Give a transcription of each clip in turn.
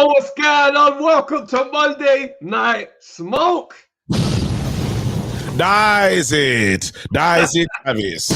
Yo, what's going on? Welcome to Monday Night Smoke. Dies it, Travis.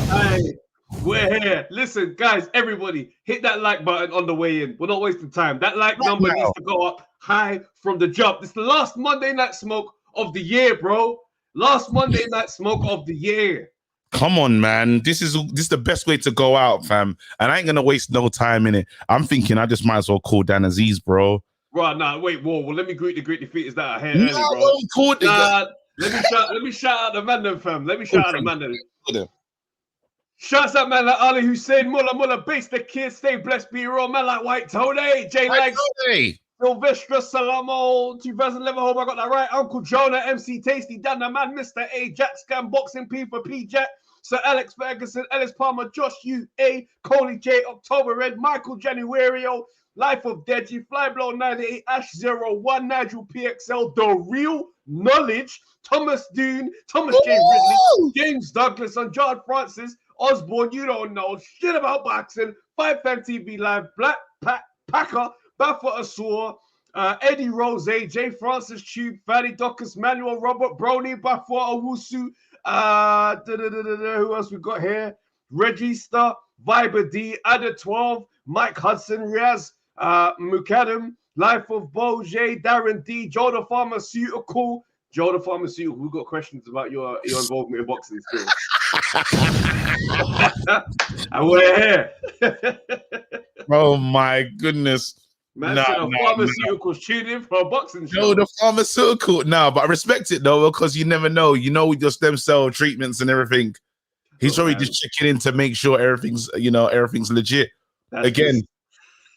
Hey, we're here. Listen, guys, everybody, hit that like button on the way in. We're not wasting time. That like number needs to go up high from the jump. This is the last Monday Night Smoke of the year, bro. Last Monday Night Smoke of the year. Come on, man. This is the best way to go out, fam. And I ain't gonna waste no time in it. I'm thinking I just might as well call Dan Azeez, bro. Right, nah, wait, whoa. Well, let me greet the defeaters that are here early, bro. Let me shout out the man them, fam. Let me shout out the man them. Shouts out man like Ali Hussein, Mullah, base the kids, stay blessed, be real, man like White Tony, J Legs, Sylvestra Salamo, 2011, hope I got that right. Uncle Jonah, MC Tasty, Dan the man, Mr. A, Jack Scam, Boxing P for P Jack, Sir Alex Ferguson, Ellis Palmer, Josh U.A., Coley J, October Red, Michael Januario, Life of Deji, Flyblow 98, Ash 01, Nigel PXL, The Real Knowledge, Thomas Dune, Thomas J. Ridley, James Douglas, and John Francis, Osborne, you don't know shit about boxing, 5 Fan TV Live, Black Packer, Baffert Asor, Eddie Rose, J. Francis Tube, Fanny Docus, Manuel Robert, Brony, Baffert Owusu, who else we got here? Reggie Star, Viber D, Ada 12, Mike Hudson, Riaz, Mukadam, Life of Bo, J, Darren D, Joe the Pharmaceutical. Joe the Pharmaceutical, we've got questions about your involvement in boxing still. And we're here. Oh my goodness. Man, pharmaceuticals tune in for a boxing show. No, the pharmaceutical. No, but I respect it though, because you never know. You know, with your stem cell treatments and everything. He's probably just checking in to make sure everything's legit. Again,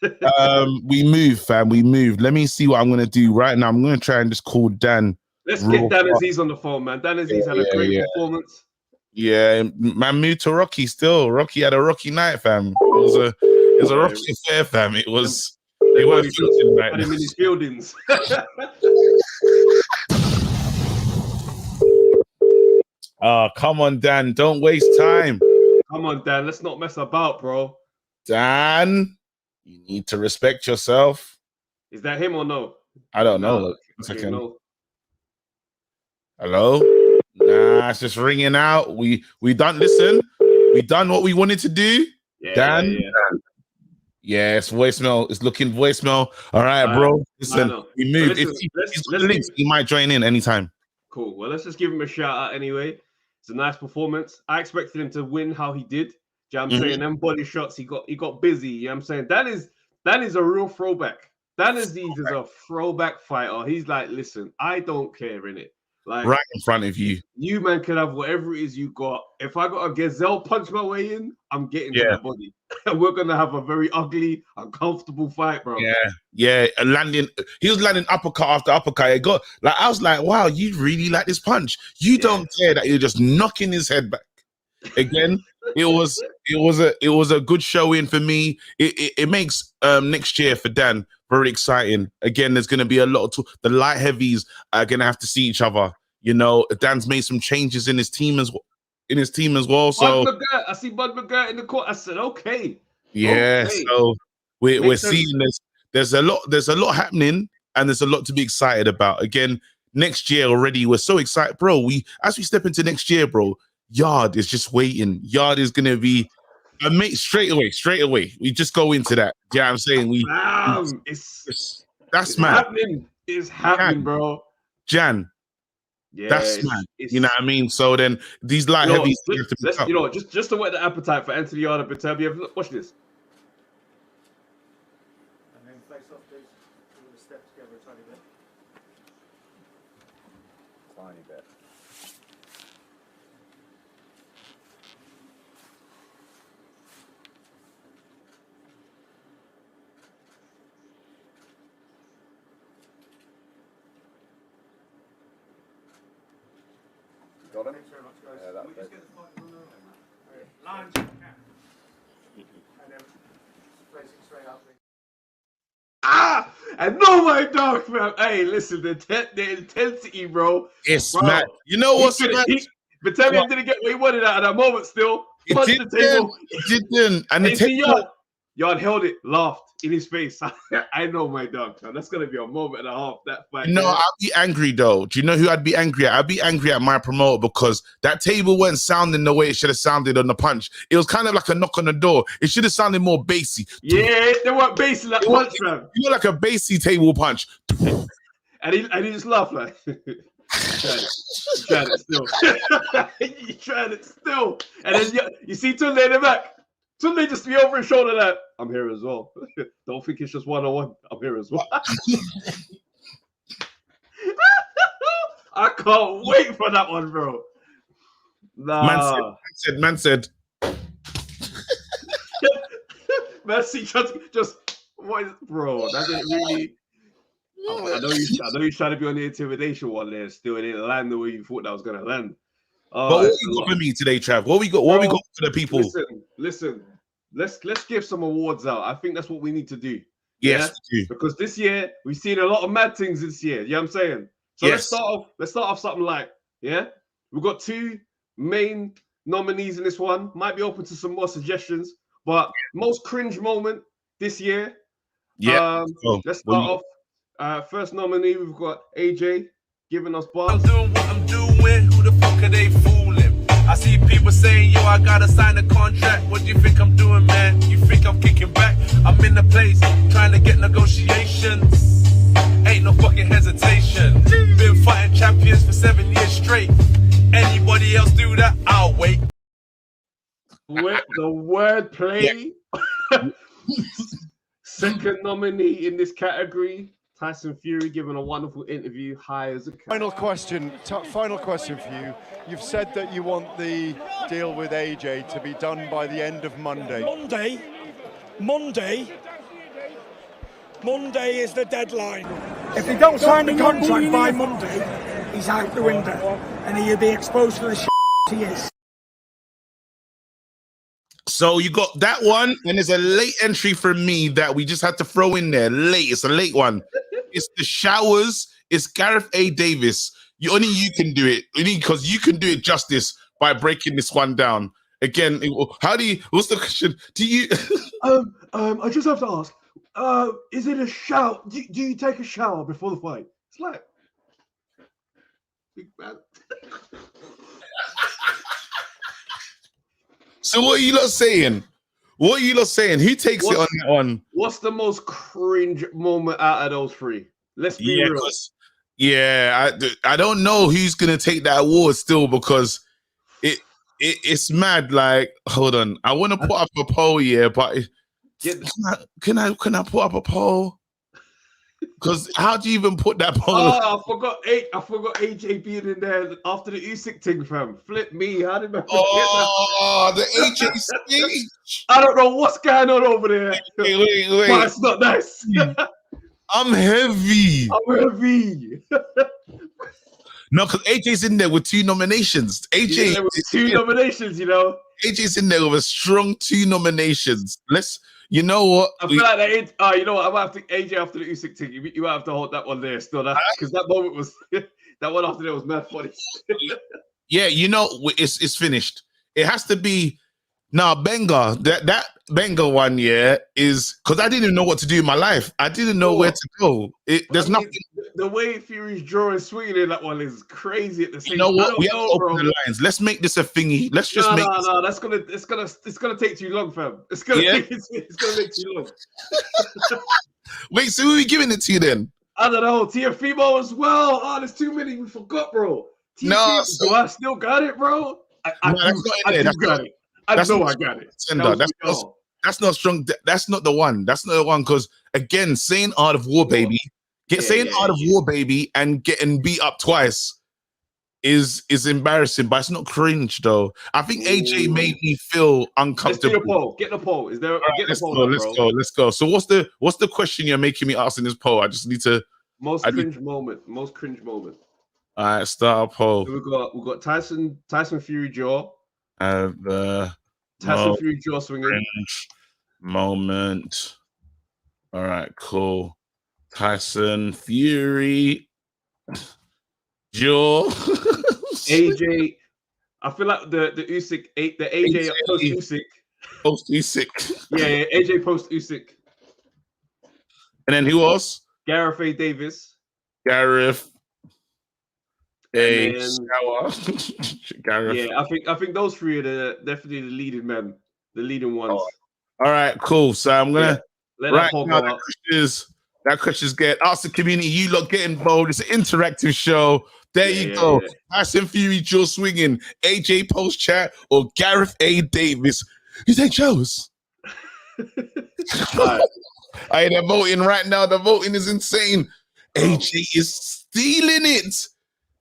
we move, fam. We move. Let me see what I'm gonna do right now. I'm gonna try and just call Dan. Let's get Dan Azeez on the phone, man. Dan Azeez had a great performance. Yeah, man, moved to Rocky still. Rocky had a rocky night, fam. It was a rocky affair, fam. It was. They weren't filtering right now. In his buildings. Oh, come on, Dan. Don't waste time. Come on, Dan. Let's not mess about, bro. Dan, you need to respect yourself. Is that him or no? I don't know. No. 1 second. No. Hello? Nah, it's just ringing out. We done. Listen, we done what we wanted to do. Yeah, Dan. Yeah, it's voicemail. It's looking voicemail. All right, bro. Listen, we moved. He might join in anytime. Cool. Well, let's just give him a shout out anyway. It's a nice performance. I expected him to win how he did. You know what I'm saying? Them body shots, he got busy. You know what I'm saying? That is a real throwback. Dan Azeez is a throwback fighter. He's like, listen, I don't care, innit? Like, right in front of you. You, man, can have whatever it is you got. If I got a gazelle punch my way in, I'm getting to the body. And we're going to have a very ugly, uncomfortable fight, bro. Yeah. He was landing uppercut after uppercut. I was like, wow, you really like this punch. You don't care that you're just knocking his head back. Again, it was a good showing for me. It makes next year for Dan very exciting. Again, there's going to be a lot of the light heavies are going to have to see each other. You know, Dan's made some changes in his team as well. So I see Bud McGirt in the court. I said, okay. Yeah. Okay. So we're seeing this. There's a lot happening, and there's a lot to be excited about. Again, next year already, we're so excited, bro. As we step into next year, bro, Yard is just waiting. Yard is gonna be straight away. We just go into that. Yeah, I'm saying that's mad. It's happening, bro. Jan. Yeah, that's mad. You know what I mean? So then these light heavies just to whet the appetite for Anthony Yard and Beterbiev. Watch this. And then face off, please. We're gonna step together a tiny bit. Tiny bit. Got him? Thanks very much, guys. Yeah, we just get the fight on the line, and then facing straight up. And no, my dog, fam. Hey, listen, the intensity, bro. It's mad. You know what's mad? Beterbiev didn't get what he wanted out of that moment still. It didn't. And the Yard held it, laughed. in his face. I know my dog. So that's gonna be a moment and a half. That fight. No, I'd be angry though. Do you know who I'd be angry at? I'd be angry at my promoter because that table wasn't sounding the way it should have sounded on the punch. It was kind of like a knock on the door. It should have sounded more bassy. Yeah, they weren't bassy like punch, man. You know, like a bassy table punch. And he just laughed like. You tried it still. You tried it still. And then you see Tunde in the back. Tunde just be over his shoulder like, I'm here as well. Don't think it's just one-on-one. I'm here as well. I can't wait for that one, bro. Nah. Man said. Messi just what is, bro? That didn't really. I know you're trying to be on the intimidation one there. Still, it didn't land the way you thought that was gonna land. But what we got for me today, Trav? What we got? What we got for the people? Listen. Let's give some awards out. I think that's what we need to do. Yes, yeah? Because this year we've seen a lot of mad things this year. You know what I'm saying? So let's start off something like, yeah, we've got 2 main nominees in this one. Might be open to some more suggestions, but most cringe moment this year. Yeah. Let's start off. First nominee, we've got AJ giving us bars. I'm doing what I'm doing. Who the fuck are they fooling? I see people saying, yo, I gotta sign a contract. What do you think I'm doing, man? You think I'm kicking back? I'm in the place trying to get negotiations. Ain't no fucking hesitation. Been fighting champions for 7 years straight. Anybody else do that? I'll wait. With the wordplay. Yeah. Second nominee in this category, Tyson Fury, giving a wonderful interview, high as a cat. Final question for you. You've said that you want the deal with AJ to be done by the end of Monday. Monday is the deadline. If he don't sign the contract by Monday, he's out the window, and he'll be exposed to the shit he is. So you got that one, and there's a late entry from me that we just had to throw in there. Late, it's a late one. It's the showers. It's Gareth A. Davis. Only you can do it. Because you can do it justice by breaking this one down. Again, what's the question? Do you? I just have to ask. Is it a shower? Do you take a shower before the fight? It's like, big man. So what are you lot saying? Who takes it on that one? What's the most cringe moment out of those 3? Let's be real. I don't know who's gonna take that award still because it's mad. Like, hold on, I want to put up a poll, but can I put up a poll? Because how do you even put that poll? Oh, I forgot AJ being in there after the Usyk thing, fam. Flip me. How did I forget that? The AJ speech. I don't know what's going on over there. Wait. But it's not nice. I'm heavy. No, because AJ's in there with 2 nominations. Nominations, you know. AJ's in there with a strong 2 nominations. You know what? I feel like that. You know what? I might have to AJ after the Usyk thing. You might have to hold that one there still, because that moment was that one after there was mad funny. Yeah, you know, it's finished. It has to be Benga. That Benga one, is because I didn't even know what to do in my life. I didn't know where to go. There's nothing. The way Fury's drawing swinging in that one is crazy at the same time. You know what? We have to open the lines. Let's make this a thingy. Let's just make it's gonna take too long, fam. It's gonna take too long. Wait, so who are we giving it to then? I don't know. TFimo as well. Oh, there's too many. We forgot, bro. Do I still got it, bro? I got it. I got it. That's not strong. That's not the one. That's not the one. Because again, saying Art of War, baby, Art of War, baby, and getting beat up twice is embarrassing. But it's not cringe though. I think AJ made me feel uncomfortable. Let's do a poll. Get the poll. Is there? Get the poll. Let's go. So what's the question you're making me ask in this poll? I just need to. Most cringe moment. All right, start a poll. So we've got Tyson Fury jaw. Tyson Fury jaw swinging. Moment. All right, cool. Tyson Fury jaw. AJ. I feel like the Usyk, the AJ post Usyk. Post Usyk. Yeah, AJ post Usyk. And then who else? Gareth A. Davis. Gareth A. And then- Shower. Gareth. Yeah, I think those three are definitely the leading men, the leading ones. All right, cool. So I'm gonna let right that now out. that question's get ask the community. You lot get involved. It's an interactive show. There you go. Tyson Fury, Joe Swinging, AJ Post Chat, or Gareth A. Davis. You take shows. Right. They're voting right now. The voting is insane. AJ is stealing it.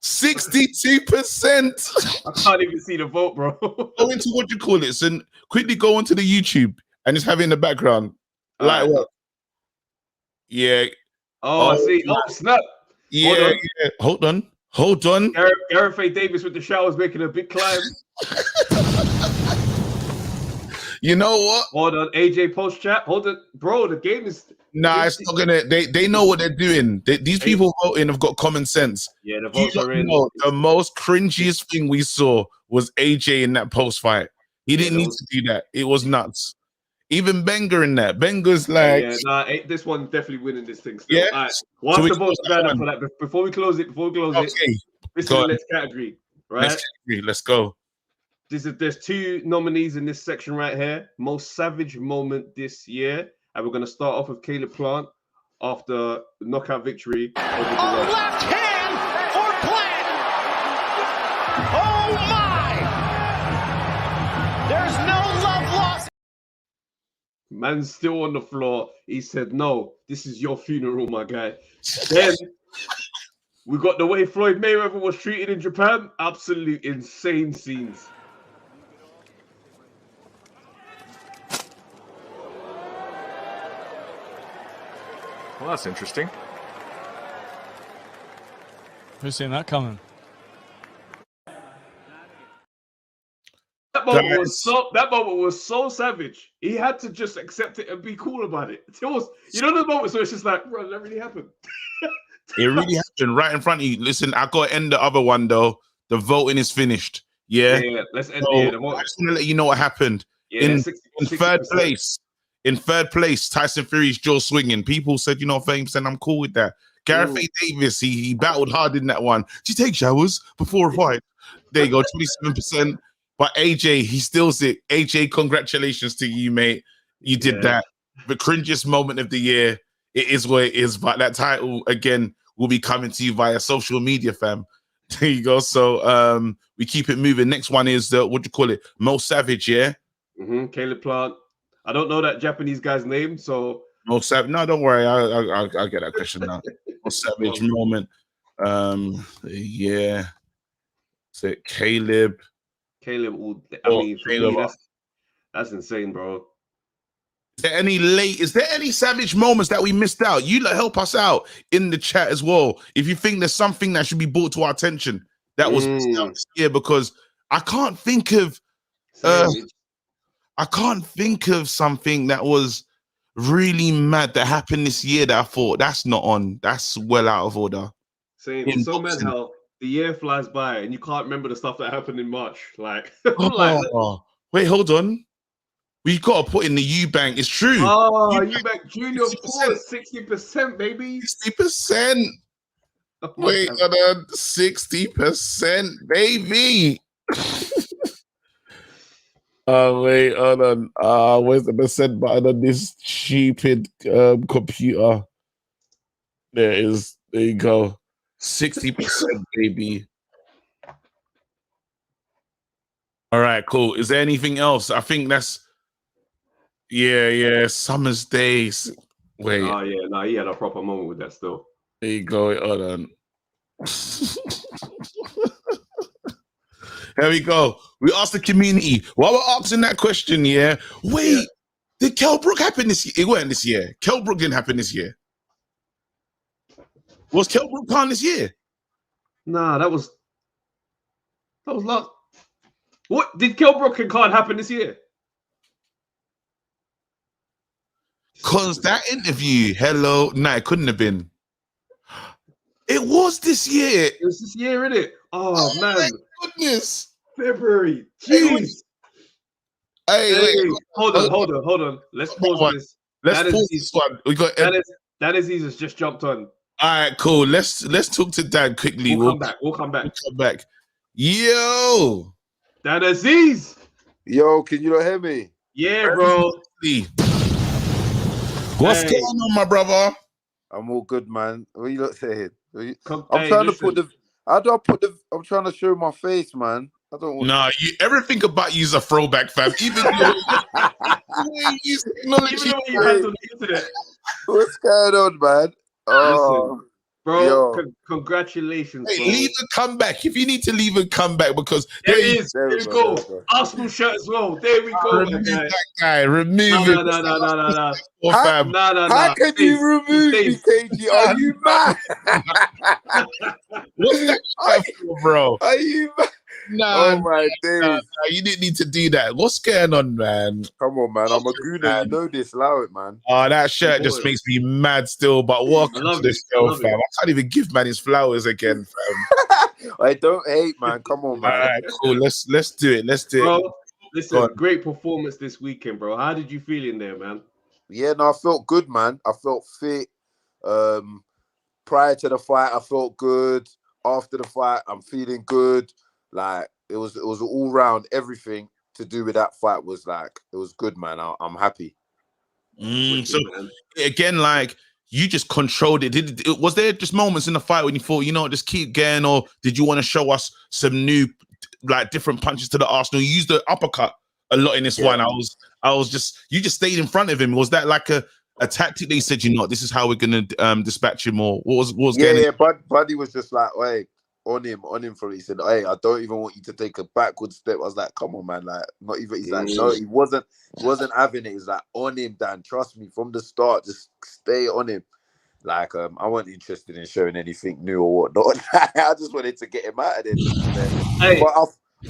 62%. I can't even see the vote, bro. Go into what you call it. So quickly go onto the YouTube and just have it in the background. Like what? Yeah. Oh, I see. Oh, snap. Yeah. Hold on. Gareth A. Davis with the showers making a big climb. You know what? Hold on. AJ Post Chat. Hold it. Bro, the game is... Nah, it's not gonna. They know what they're doing. These people voting have got common sense. Yeah, the votes are in. The most cringiest thing we saw was AJ in that post fight. He didn't need to do that. It was nuts. Even Benga in that. Benga's like, this one definitely winning this thing. Still. Yeah. All right. Once So the votes are for that, before we close it, this is the next category, right? Let's go. There's two nominees in this section right here. Most savage moment this year. And we're going to start off with Caleb Plant after the knockout victory. Left hand for Plant. Oh my! There's no love lost. Man's still on the floor. He said, "No, this is your funeral, my guy." Then we got the way Floyd Mayweather was treated in Japan. Absolute insane scenes. Well, that's interesting. Who's seen that coming? That moment was so savage. He had to just accept it and be cool about it. It was, the moments where it's just like, bro, that really happened. It really happened right in front of you. Listen, I got to end the other one though. The voting is finished. Yeah. Let's end I it. just want to let you know what happened. In third place. In third place, Tyson Fury's jaw swinging. People said, 30%. I'm cool with that. Gareth A. Davis, he battled hard in that one. Did you take showers before a fight? There you go, 27%. But AJ, he steals it. AJ, congratulations to you, mate. You did that. The cringiest moment of the year. It is what it is. But that title, again, will be coming to you via social media, fam. There you go. So we keep it moving. Next one is most savage, yeah? Caleb Plant. I don't know that Japanese guy's name, so most savage. No, don't worry. I'll get that question now. Most savage moment. Yeah. Is it Caleb? Caleb. I mean, Caleb, that's insane, bro. Is there any savage moments that we missed out? You help us out in the chat as well. If you think there's something that should be brought to our attention that was missed out this year, because I can't think of something that was really mad that happened this year that I thought that's not on. That's well out of order. It's so mad how the year flies by and you can't remember the stuff that happened in March. Like, wait, hold on. We got to put in the Eubank. It's true. Oh, Eubank Junior, 60%, baby. 60%. Wait, 60%, baby. Wait, hold on. Where's the percent button on this stupid computer? There it is. There you go. 60%, baby. All right, cool. Is there anything else? I think that's Summer's Days. Wait. Oh yeah, no, he had a proper moment with that still. There you go. Hold on. Here we go. We asked the community while we're asking that question. Yeah. Wait, did Kell Brook happen this year? It wasn't this year. Kell Brook didn't happen this year. Was Kell Brook Khan this year? Nah, that was last. What did Kell Brook and Khan happen this year? Cause that interview, it couldn't have been. It was this year. It was this year, innit? Oh man. My goodness. February. Jeez. Hey, wait. Hold on. Let's pause this. Let's pause this one. We got that Dan Azeez has just jumped on. All right, cool. Let's talk to Dan quickly. We'll come back. Yo, Dan Azeez. Yo, can you not hear me? Yeah, bro. What's going on, my brother? I'm all good, man. What you lot saying? I'm trying to put the. How do I put the? I'm trying to show my face, man. I don't want. Nah, everything about you is a throwback, fam. Even you handle the internet. What's going on, man? Oh, listen, bro. Congratulations. Hey, bro. leave and come back if you need to leave and come back because there we go. Arsenal shirt as well. There we go. Remove that guy. Remove it. No. How can you remove me, KG? Are you mad? What's that for, bro? Are you mad? Nah, oh my days. You didn't need to do that. What's going on, man? Come on, man. I'm a gooner. You know this. Allow it, man. Oh, that shirt just makes me mad still. But welcome to this show, fam. I can't even give man his flowers again, fam. I don't hate, man. Come on, man. All right, cool. Let's do it. Let's do bro, it. Listen, great performance this weekend, bro. How did you feel in there, man? Yeah, no, I felt good, man. I felt fit. Prior to the fight, I felt good. After the fight, I'm feeling good. Like it was all round. Everything to do with that fight was like it was good, man. I'm happy. So again, like you just controlled it. Was there just moments in the fight when you thought, just keep going, or did you want to show us some new, like different punches to the Arsenal? You used the uppercut a lot in this one. You just stayed in front of him. Was that like a tactic that you said, this is how we're gonna dispatch him, or what was yeah, Buddy was just like, hey, on him for it. He said, hey, I don't even want you to take a backward step. I was like, come on, man, like not even. He's like, no, he wasn't having it. He was like, on him, Dan, trust me from the start, just stay on him. Like I wasn't interested in showing anything new or whatnot. I just wanted to get him out of there. Hey. But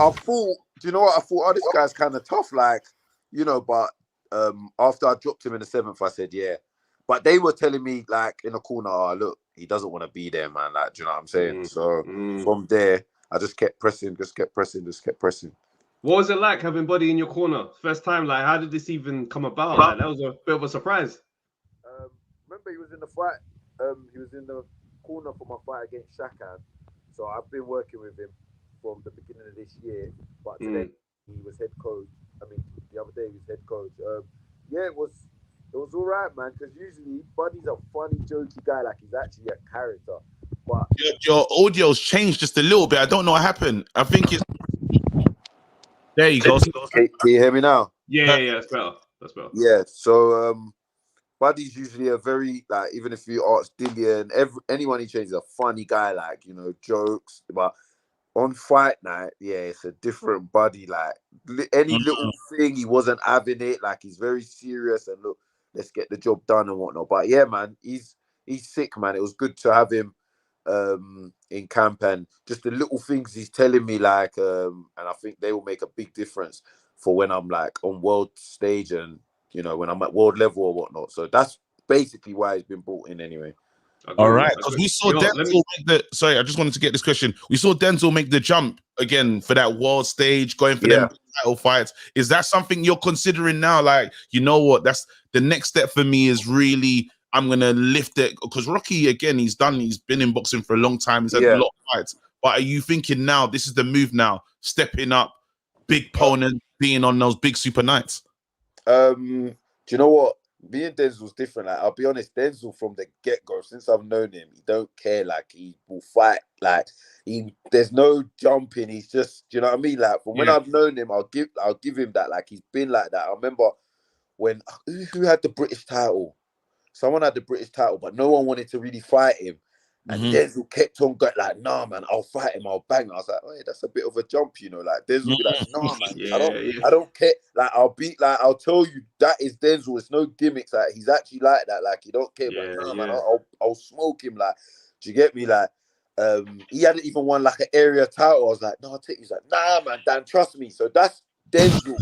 I thought, do you know what? I thought, oh, this guy's kind of tough, like, but after I dropped him in the 7th, I said, yeah. But they were telling me, like, in the corner, oh, look, he doesn't want to be there, man. Like, do you know what I'm saying? So from there, I just kept pressing. What was it like having Buddy in your corner? First time, like, how did this even come about? Like, that was a bit of a surprise. Remember, he was in the fight. He was in the corner for my fight against Shakan. So I've been working with him from the beginning of this year. But today, he was head coach. I mean, the other day, he was head coach. Yeah, it was all right, man, because usually Buddy's a funny, jokey guy. Like, he's actually a character. But your audio's changed just a little bit. I don't know what happened. I think it's... There you go. Can you hear me now? Yeah, that's better. Yeah, so Buddy's usually a very, like, even if you ask Dillian, anyone he trains is a funny guy, like, jokes. But on fight night, yeah, it's a different Buddy. Like, any little thing, he wasn't having it. Like, he's very serious and look, let's get the job done and whatnot. But yeah, man, he's sick, man. It was good to have him in camp, and just the little things he's telling me, like, and I think they will make a big difference for when I'm like on world stage and when I'm at world level or whatnot. So that's basically why he's been brought in anyway. All right, because we saw Denzel make the. Sorry, I just wanted to get this question. We saw Denzel make the jump again for that world stage, going for them title fights. Is that something you're considering now? Like, you know what? That's the next step for me. Is really I'm gonna lift it because Rocky again. He's been in boxing for a long time. He's had a lot of fights. But are you thinking now? This is the move now. Stepping up, big opponent, being on those big super nights. Do you know what? Me and Denzel's different. Like, I'll be honest, Denzel from the get-go, since I've known him, he don't care. Like, he will fight. Like, there's no jumping. He's just, do you know what I mean? Like, from when I've known him, I'll give him that. Like, he's been like that. I remember when who had the British title? Someone had the British title, but no one wanted to really fight him. And Denzel kept on going like, nah, man, I'll fight him, I'll bang. I was like, oh, yeah, that's a bit of a jump, Like, Denzel will be like, nah, man, I don't care. Like, I'll tell you, that is Denzel. It's no gimmicks. Like, he's actually like that. Like, he don't care. Like, nah, man, I'll smoke him. Like, do you get me? Like, he hadn't even won like an area title. I was like, no, I'll take you. He's like, nah, man, Dan, trust me. So that's Denzel.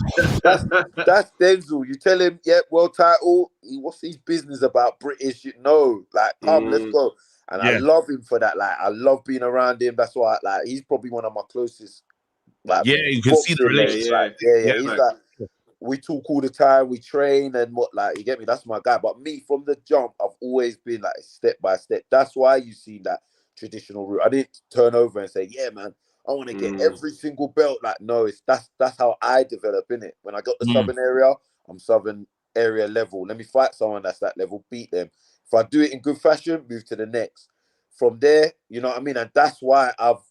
that's Denzel. You tell him, world title. What's his business about British? Like, come, let's go. And I love him for that. Like, I love being around him. That's why, like, he's probably one of my closest. Like, you can see the relationship. He's like, we talk all the time, we train and what, like, you get me? That's my guy. But me, from the jump, I've always been like step by step. That's why you see that traditional route. I didn't turn over and say, yeah, man, I want to get every single belt. Like, no, that's how I develop, innit? When I got the Southern area, I'm Southern area level. Let me fight someone that's that level, beat them. If I do it in good fashion, move to the next. From there, you know what I mean? And that's why I've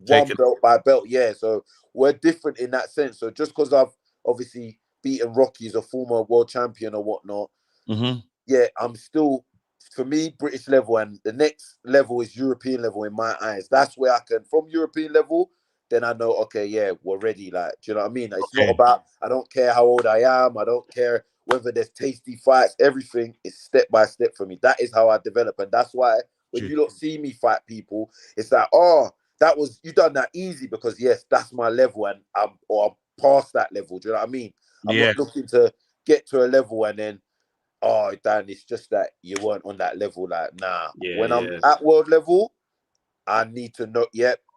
won belt by belt. Yeah, so we're different in that sense. So just because I've obviously beaten Rocky as a former world champion or whatnot, yeah, I'm still, for me, British level, and the next level is European level in my eyes. That's where I can, from European level, then I know, okay, yeah, we're ready. Like, do you know what I mean? It's not about, I don't care how old I am. I don't care whether there's tasty fights. Everything is step by step for me. That is how I develop. And that's why when you don't see me fight people, it's like, oh, that was, you done that easy, because yes, that's my level, and I'm past that level. Do you know what I mean? I'm not looking to get to a level and then, oh, Dan, it's just that you weren't on that level. Like, nah. When I'm at world level, I need to know.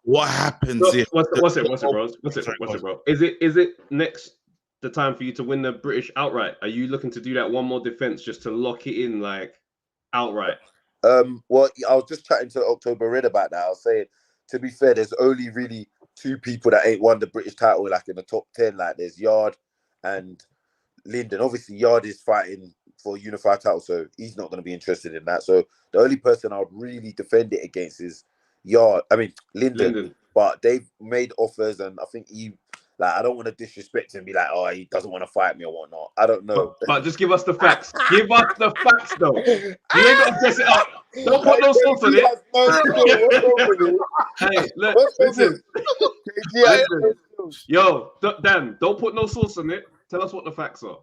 What happens if? What's it, bro? Is it next the time for you to win the British outright? Are you looking to do that one more defense just to lock it in, like, outright? Well, I was just chatting to October Red about that. I was saying, to be fair, there's only really 2 people that ain't won the British title, like, in the top 10. Like, there's Yard and Lyndon. Obviously, Yard is fighting for a unified title, so he's not going to be interested in that. So the only person I would really defend it against is Lyndon. But they've made offers, and I think I don't want to disrespect him and be like, oh, he doesn't want to fight me or whatnot. I don't know. But just give us the facts. Give us the facts, though. You ain't got to dress it up. Don't put no sauce on it. Hey, look, listen. Yo, Dan, don't put no sauce on it. Tell us what the facts are.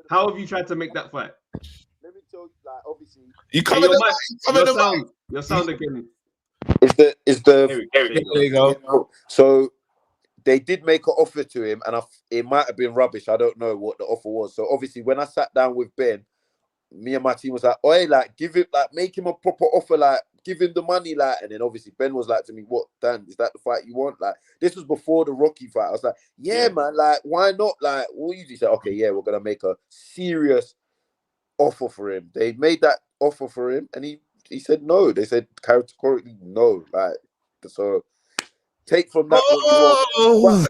How have you tried to make that fight? Let me tell you, like, obviously, you covered your sound again. There you go. So they did make an offer to him, and it might have been rubbish. I don't know what the offer was. So obviously, when I sat down with Ben, me and my team was like, "Oi, like, give it, like, make him a proper offer, like, give him the money, like." And then obviously Ben was like to me, "What, Dan? Is that the fight you want?" Like, this was before the Rocky fight. I was like, "Yeah, man, like, why not? Like, what you do?" He said, "Okay, yeah, we're gonna make a serious offer for him." They made that offer for him, and he said no. They said categorically no. Like, so take from that what you want.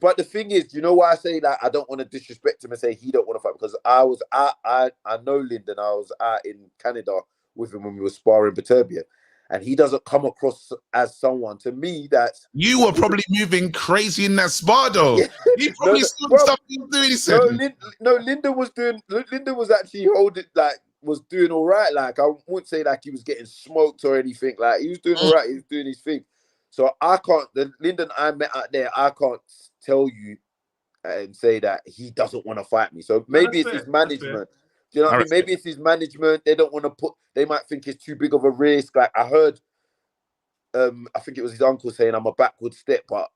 But the thing is, you know why I say that? I don't want to disrespect him and say he don't want to fight, because I know Lyndon. I was out in Canada with him when we were sparring Baturbia, and he doesn't come across as someone to me that's. You were probably moving crazy in that spar, though. Yeah. He probably saw stuff he was doing. He said, Lyndon was actually was doing all right. Like, I wouldn't say like he was getting smoked or anything. Like, he was doing all right. He was doing his thing. So I can't. The Lyndon I met out there, I can't tell you and say that he doesn't want to fight me. So maybe it's his management. Do you know what I mean? Maybe it's his management. They don't want to they might think it's too big of a risk. Like, I heard, I think it was his uncle saying I'm a backward step, but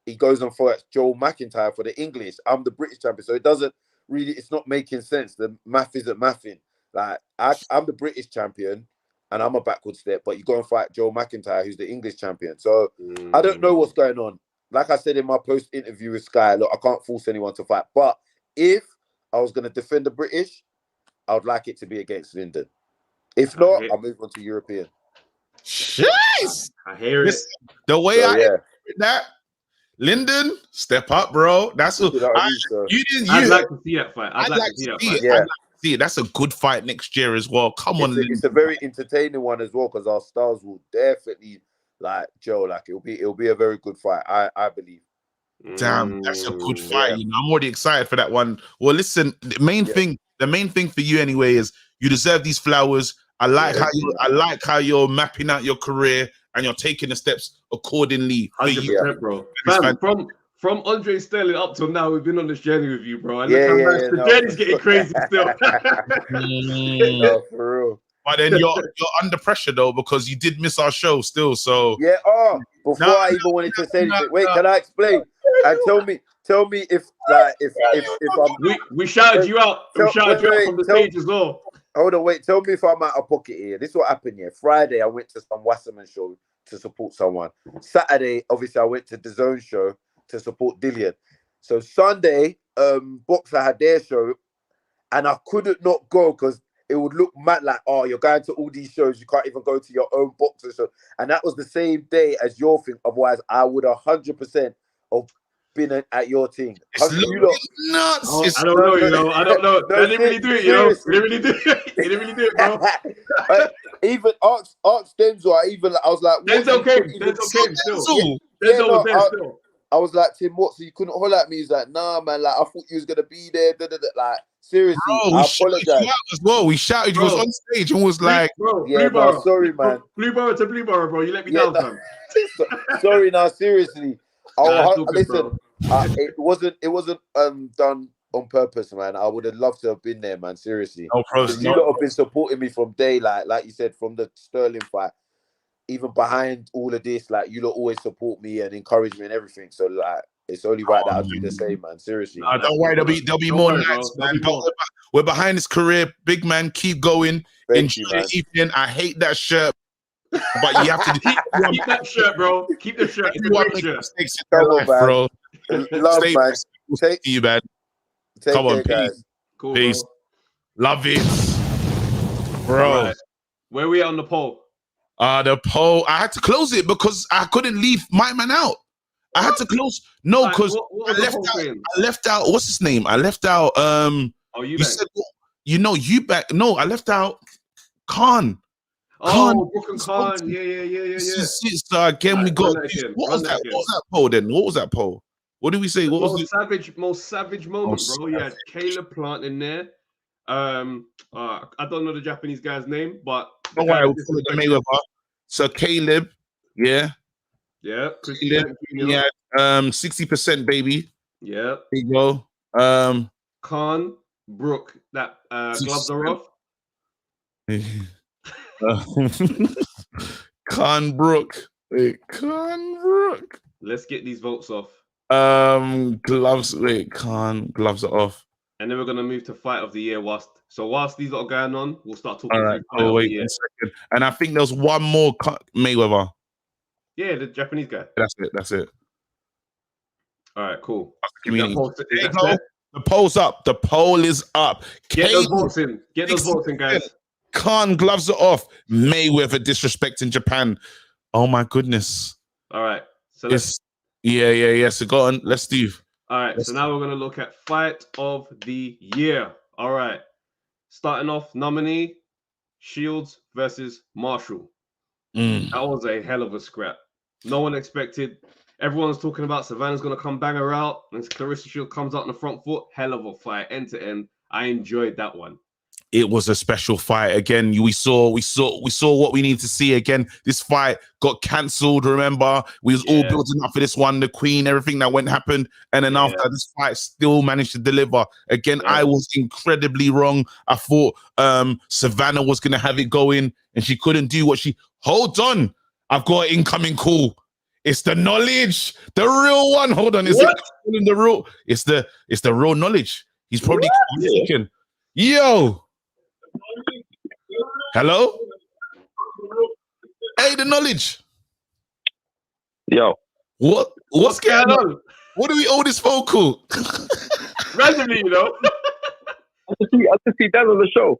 he goes and fights Joel McIntyre for the English. I'm the British champion. So it doesn't really, it's not making sense. The math isn't mathing. Like, I'm the British champion and I'm a backward step, but you go and fight Joel McIntyre, who's the English champion. So I don't know what's going on. Like I said in my post interview with Sky, look, I can't force anyone to fight. But if I was going to defend the British, I would like it to be against Lyndon. If not, I'll move on to European. Jeez! I hear it. The way that, Lyndon, step up, bro. That's what I'd like to see that fight. I'd like to see that fight. Yeah. I'd like to see it. That's a good fight next year as well. Come on, it's a very entertaining one as well, because our stars will definitely like Joe. Like, it'll be a very good fight. I believe. Damn, that's a good fight. Yeah. You know, I'm already excited for that one. Well, listen, the main thing for you anyway is you deserve these flowers. I like how you're mapping out your career and you're taking the steps accordingly. 100%, bro. Man, from Andre Sterling up till now, we've been on this journey with you, bro. And the journey's getting crazy still. No, for real. But then you're under pressure though, because you did miss our show still. So yeah. Before I even wanted to say anything, wait, can I explain? And tell me if I'm. We shouted you out. We shouted you out from the stage as well. Hold on, wait. Tell me if I'm out of pocket here. This is what happened here. Friday, I went to some Wasserman show to support someone. Saturday, obviously, I went to the Zone show to support Dillian. So Sunday, Boxer had their show, and I couldn't not go because it would look mad like, oh, you're going to all these shows, you can't even go to your own Boxer show. And that was the same day as your thing. Otherwise, I would 100% have been at your thing. It's nuts. Oh, I don't know, you know. I don't know. No, I didn't really do it, you know. You didn't really do it. You didn't really do it, bro. Even ask Denzel. I was like, Denzel came still. Denzel was there still. I was like, Tim, what? So you couldn't holler at me? He's like, nah, man. Like, I thought you was gonna be there. Like, seriously, bro, I apologize. As well, we shouted. He was on stage and was like, bro, sorry, man. Blueborough to Blueborough, bro. You let me down, fam. Sorry, now, seriously. Listen, it wasn't done on purpose, man. I would have loved to have been there, man. Seriously, no, you lot have been supporting me from day, like you said, from the Sterling fight. Even behind all of this, like, you lot always support me and encourage me and everything. So, like, it's only right that I do the same, man. Seriously. Don't worry, there'll be more nights, man. We're behind his career, big man. Keep going. Enjoy the evening. I hate that shirt, but you have to keep that shirt, bro. Keep the shirt. Everyone makes mistakes in their life, bro. Love, man. Take you, man. Come on, peace. Cool, peace. Bro. Love it, bro. Right. Where we at on the poll? The poll, I had to close it because I couldn't leave my man out. I had to close. No, because I left out. What's his name? I left out. You said, you back. No, I left out Khan. Brooklyn Khan. Yeah. So again, we got. What was that poll then? What was that poll? What did we say? What was the most savage moment, bro? You had Caleb Plant in there. I don't know the Japanese guy's name, but don't worry, we'll follow the Mayweather. So Caleb, yeah, Caleb, yeah, 60%, baby. Yeah, there you go. Khan, Brooke, that gloves are off. Khan Brook. Khan Brook. Let's get these votes off. Gloves. Khan gloves are off. And then we're gonna move to fight of the year. Whilst these are going on, we'll start talking. All right. Oh, wait a second. And I think there's one more Mayweather. Yeah, the Japanese guy. That's it. All right, cool. The poll's up. The poll is up. Get those votes in. Get those votes in, guys. Khan gloves are off. Mayweather disrespecting Japan. Oh my goodness. All right. So let's. Yeah. So go on. Let's do. All right. So now we're gonna look at fight of the year. All right. Starting off, nominee Shields versus Marshall. That was a hell of a scrap. No one expected. Everyone's talking about Savannah's going to come bang her out, and Clarissa Shields comes out in the front foot. Hell of a fight, end to end. I enjoyed that one. It was a special fight. Again, we saw what we need to see. Again, this fight got cancelled. Remember, we was all building up for this one, the Queen, everything that happened, and then after this fight, still managed to deliver. Again, I was incredibly wrong. I thought Savannah was gonna have it going, and she couldn't do what she. Hold on, I've got an incoming call. It's the knowledge, the real one. Hold on, is it the real? It's the real knowledge. He's probably thinking, yo. Hello? Hey, the knowledge. Yo. What's going on? What do we owe this phone call? Randomly, you know. I just see Dan on the show.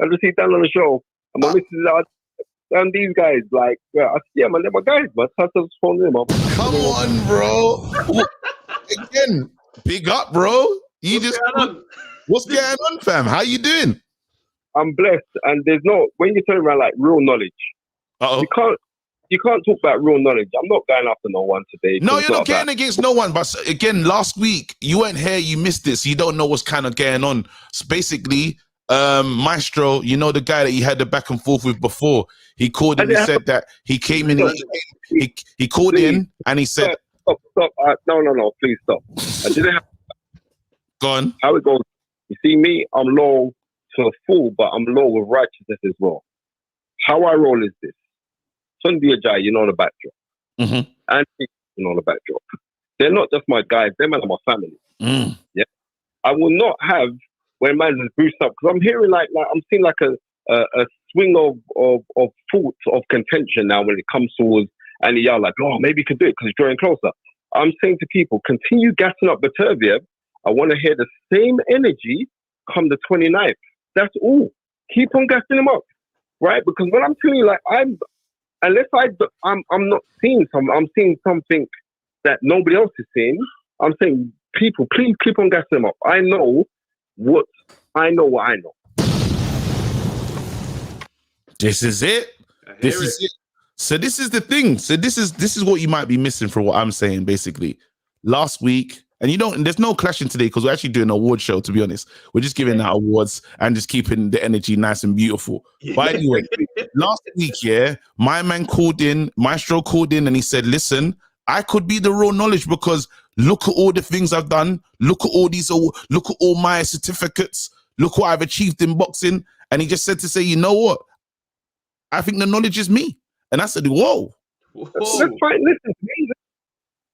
I'm listening and these guys, like, man, they're my guys, but I just phone them up. Come on, bro. Again, big up, bro. What's going on, fam? How you doing? I'm blessed, and there's when you're talking about like real knowledge, you can't talk about real knowledge. I'm not going after no one today. No, you're not getting against no one. But again, last week you weren't here, you missed this. So you don't know what's kind of going on. So basically, Maestro, you know the guy that you had the back and forth with before. He called and he said that he came in. He called in and he said, "Stop! No! Please stop." I didn't have. Go on. How it goes? You see me? I'm low to a fool, but I'm low with righteousness as well. How I roll is this: Sunday Ajay, you know the backdrop, and you know the backdrop. They're not just my guys; they're my family. Yeah, I will not have when man is boost up because I'm hearing like I'm seeing like a swing of thoughts of contention now when it comes towards and y'all like, oh, maybe you could do it because it's drawing closer. I'm saying to people, continue gassing up Batavia. I want to hear the same energy come the 29th. That's all. Keep on gassing them up, right? Because when I'm telling you, like, I'm not seeing something. I'm seeing something that nobody else is seeing. I'm saying, people, please keep on gassing them up. I know what I know. This is it. This is it. So this is the thing. So this is what you might be missing from what I'm saying, basically. Last week, and there's no clashing today because we're actually doing an award show, to be honest. We're just giving out awards and just keeping the energy nice and beautiful. But anyway, last week, my man called in, Maestro called in, and he said, listen, I could be the raw knowledge because look at all the things I've done. Look at all my certificates. Look what I've achieved in boxing. And he just said to say, you know what? I think the knowledge is me. And I said, whoa. That's fine.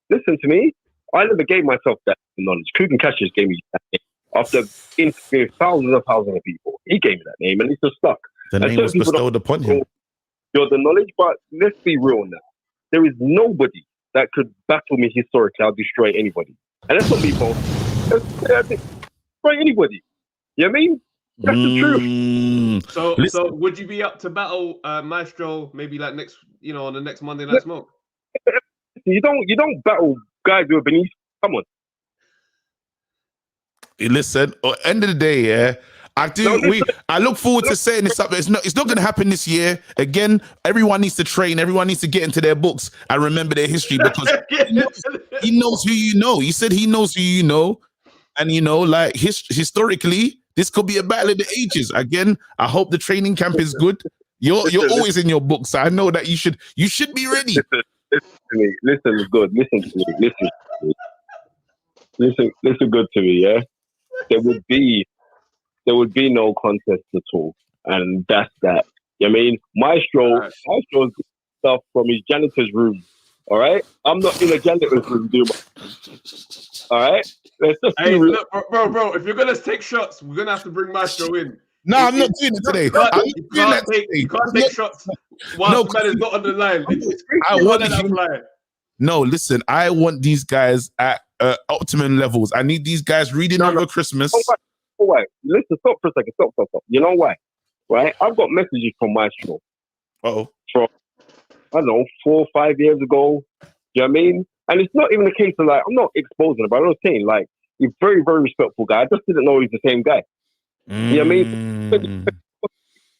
Listen to me. I never gave myself that knowledge. Kugan Cassius gave me that name. After interviewing thousands of people, he gave me that name and it's just stuck. The name was bestowed upon him. You're the knowledge, but let's be real now. There is nobody that could battle me historically. I'll destroy anybody. And that's not me, folks. Destroy anybody. You know what I mean? That's the truth. So would you be up to battle Maestro maybe like next, on the next Monday Night Smoke? You don't battle guys who are beneath. Come on. Listen, at the end of the day, I look forward to setting this up. It's not going to happen this year. Again, everyone needs to train. Everyone needs to get into their books and remember their history because he knows who you know. He said he knows who you know, and like historically, this could be a battle of the ages. Again, I hope the training camp is good. You're always in your books, so I know that you should be ready. Listen to me. Listen good. Listen to me. Listen good to me. Yeah, there would be no contest at all, and that's that. You know what I mean, Maestro's stuff from his janitor's room. All right, I'm not in a janitor's room, dude. All right, let's just look, bro. If you're gonna take shots, we're gonna have to bring Maestro in. No, I'm not doing it today. You can't take shots while the man is not on the line. No, listen, I want these guys at optimum levels. I need these guys reading over Christmas. Oh, wait. Listen, stop for a second. Stop. You know why? Right? I've got messages from Maestro. From, I don't know, 4 or 5 years ago. You know what I mean? And it's not even a case of like, I'm not exposing it, but I'm saying like, he's a very, very respectful guy. I just didn't know he's the same guy. You know what I mean?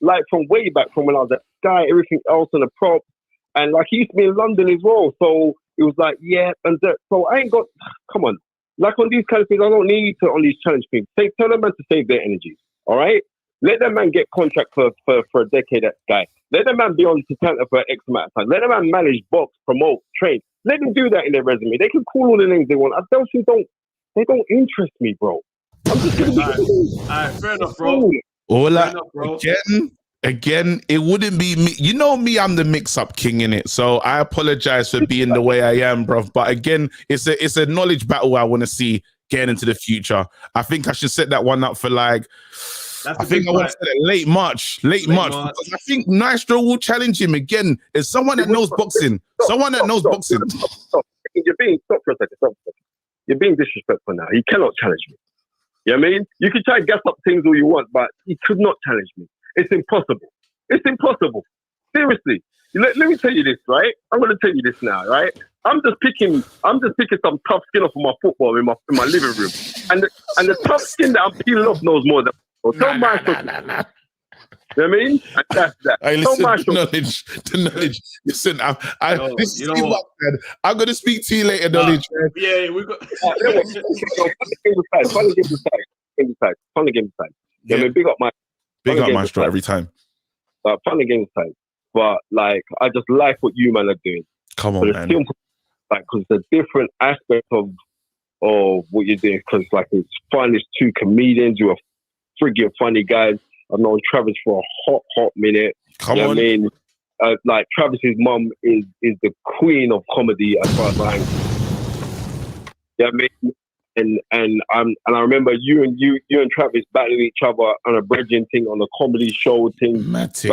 Like from way back from when I was at Sky, everything else on the prop. And like he used to be in London as well. So it was like, so I ain't got, come on. Like on these kind of things, I don't need to on these challenge things. Tell them man to save their energy. All right? Let that man get contract for a decade at Sky. Let that man be on Tatanta for X amount of time. Let that man manage, box, promote, train. Let them do that in their resume. They can call all the names they want. Those things they don't interest me, bro. I'm just gonna be all right, fair enough, bro. Again, it wouldn't be me. You know me, I'm the mix-up king in it. So I apologize for being the way I am, bro. But again, it's a knowledge battle I want to see getting into the future. I think I should set that one up for like, I think I want to set it late March. Because I think Maestro will challenge him again. As someone that knows boxing. Someone that knows boxing. Stop for a second. You're being disrespectful now. He cannot challenge me. You know what I mean? You can try and gas up things all you want, but he could not challenge me. It's impossible. It's impossible. Seriously. Let me tell you this, right? I'm going to tell you this now, right? I'm just picking some tough skin off of my football in my living room. And the tough skin that I'm peeling off knows more than... Nah. You know what I mean? And that's that. Hey, listen, the knowledge. Listen, I'm going to speak to you later, knowledge. Yeah, we got... Fun game aside. Yeah, I mean, big up Maestro every time. Fun game aside. But, like, I just like what you man are doing. Come on, man. Because it's a different aspect of what you're doing. Because, like, it's fun. It's two comedians. You are friggin' funny guys. I've known Travis for a hot minute. Come on. I mean, like Travis's mum is the queen of comedy as far as I'm. Yeah, I mean, and I remember you and Travis battling each other on a bridging thing on a comedy show thing. Like 6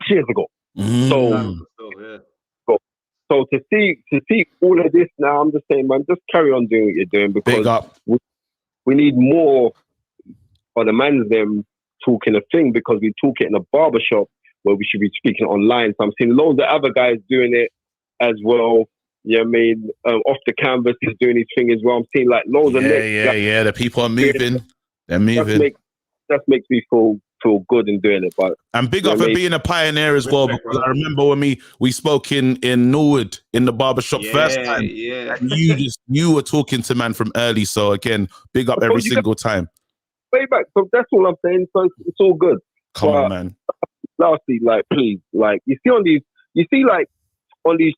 years ago. So to see all of this now, I'm just saying, man, just carry on doing what you're doing because we need more of the man's them talking a thing because we talk it in a barbershop where we should be speaking online. So I'm seeing loads of other guys doing it as well. You know what I mean? Off the canvas, he's doing his thing as well. I'm seeing like loads of Yeah. The people are moving. They're moving. That makes me feel good in doing it. But and big up for being a pioneer as well. Because I remember when we spoke in Norwood in the barbershop first time. Yeah. And you were talking to man from early. So again, big up every single time. Way back. So that's all I'm saying. So it's all good. Come on, man. Lastly, like please, like you see on these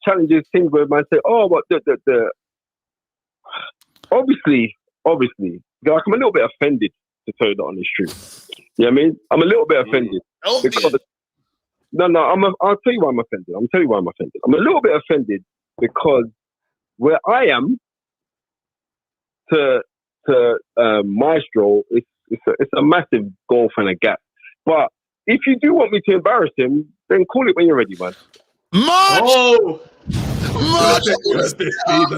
challenges, things where man say, oh, but the obviously, like I'm a little bit offended to tell you that on the street. You know what I mean? I'm a little bit offended. Because, I'll tell you why I'm offended. I'm a little bit offended because where I am to Maestro, it's a massive gulf and a gap. But if you do want me to embarrass him, then call it when you're ready, man. March! Oh! March!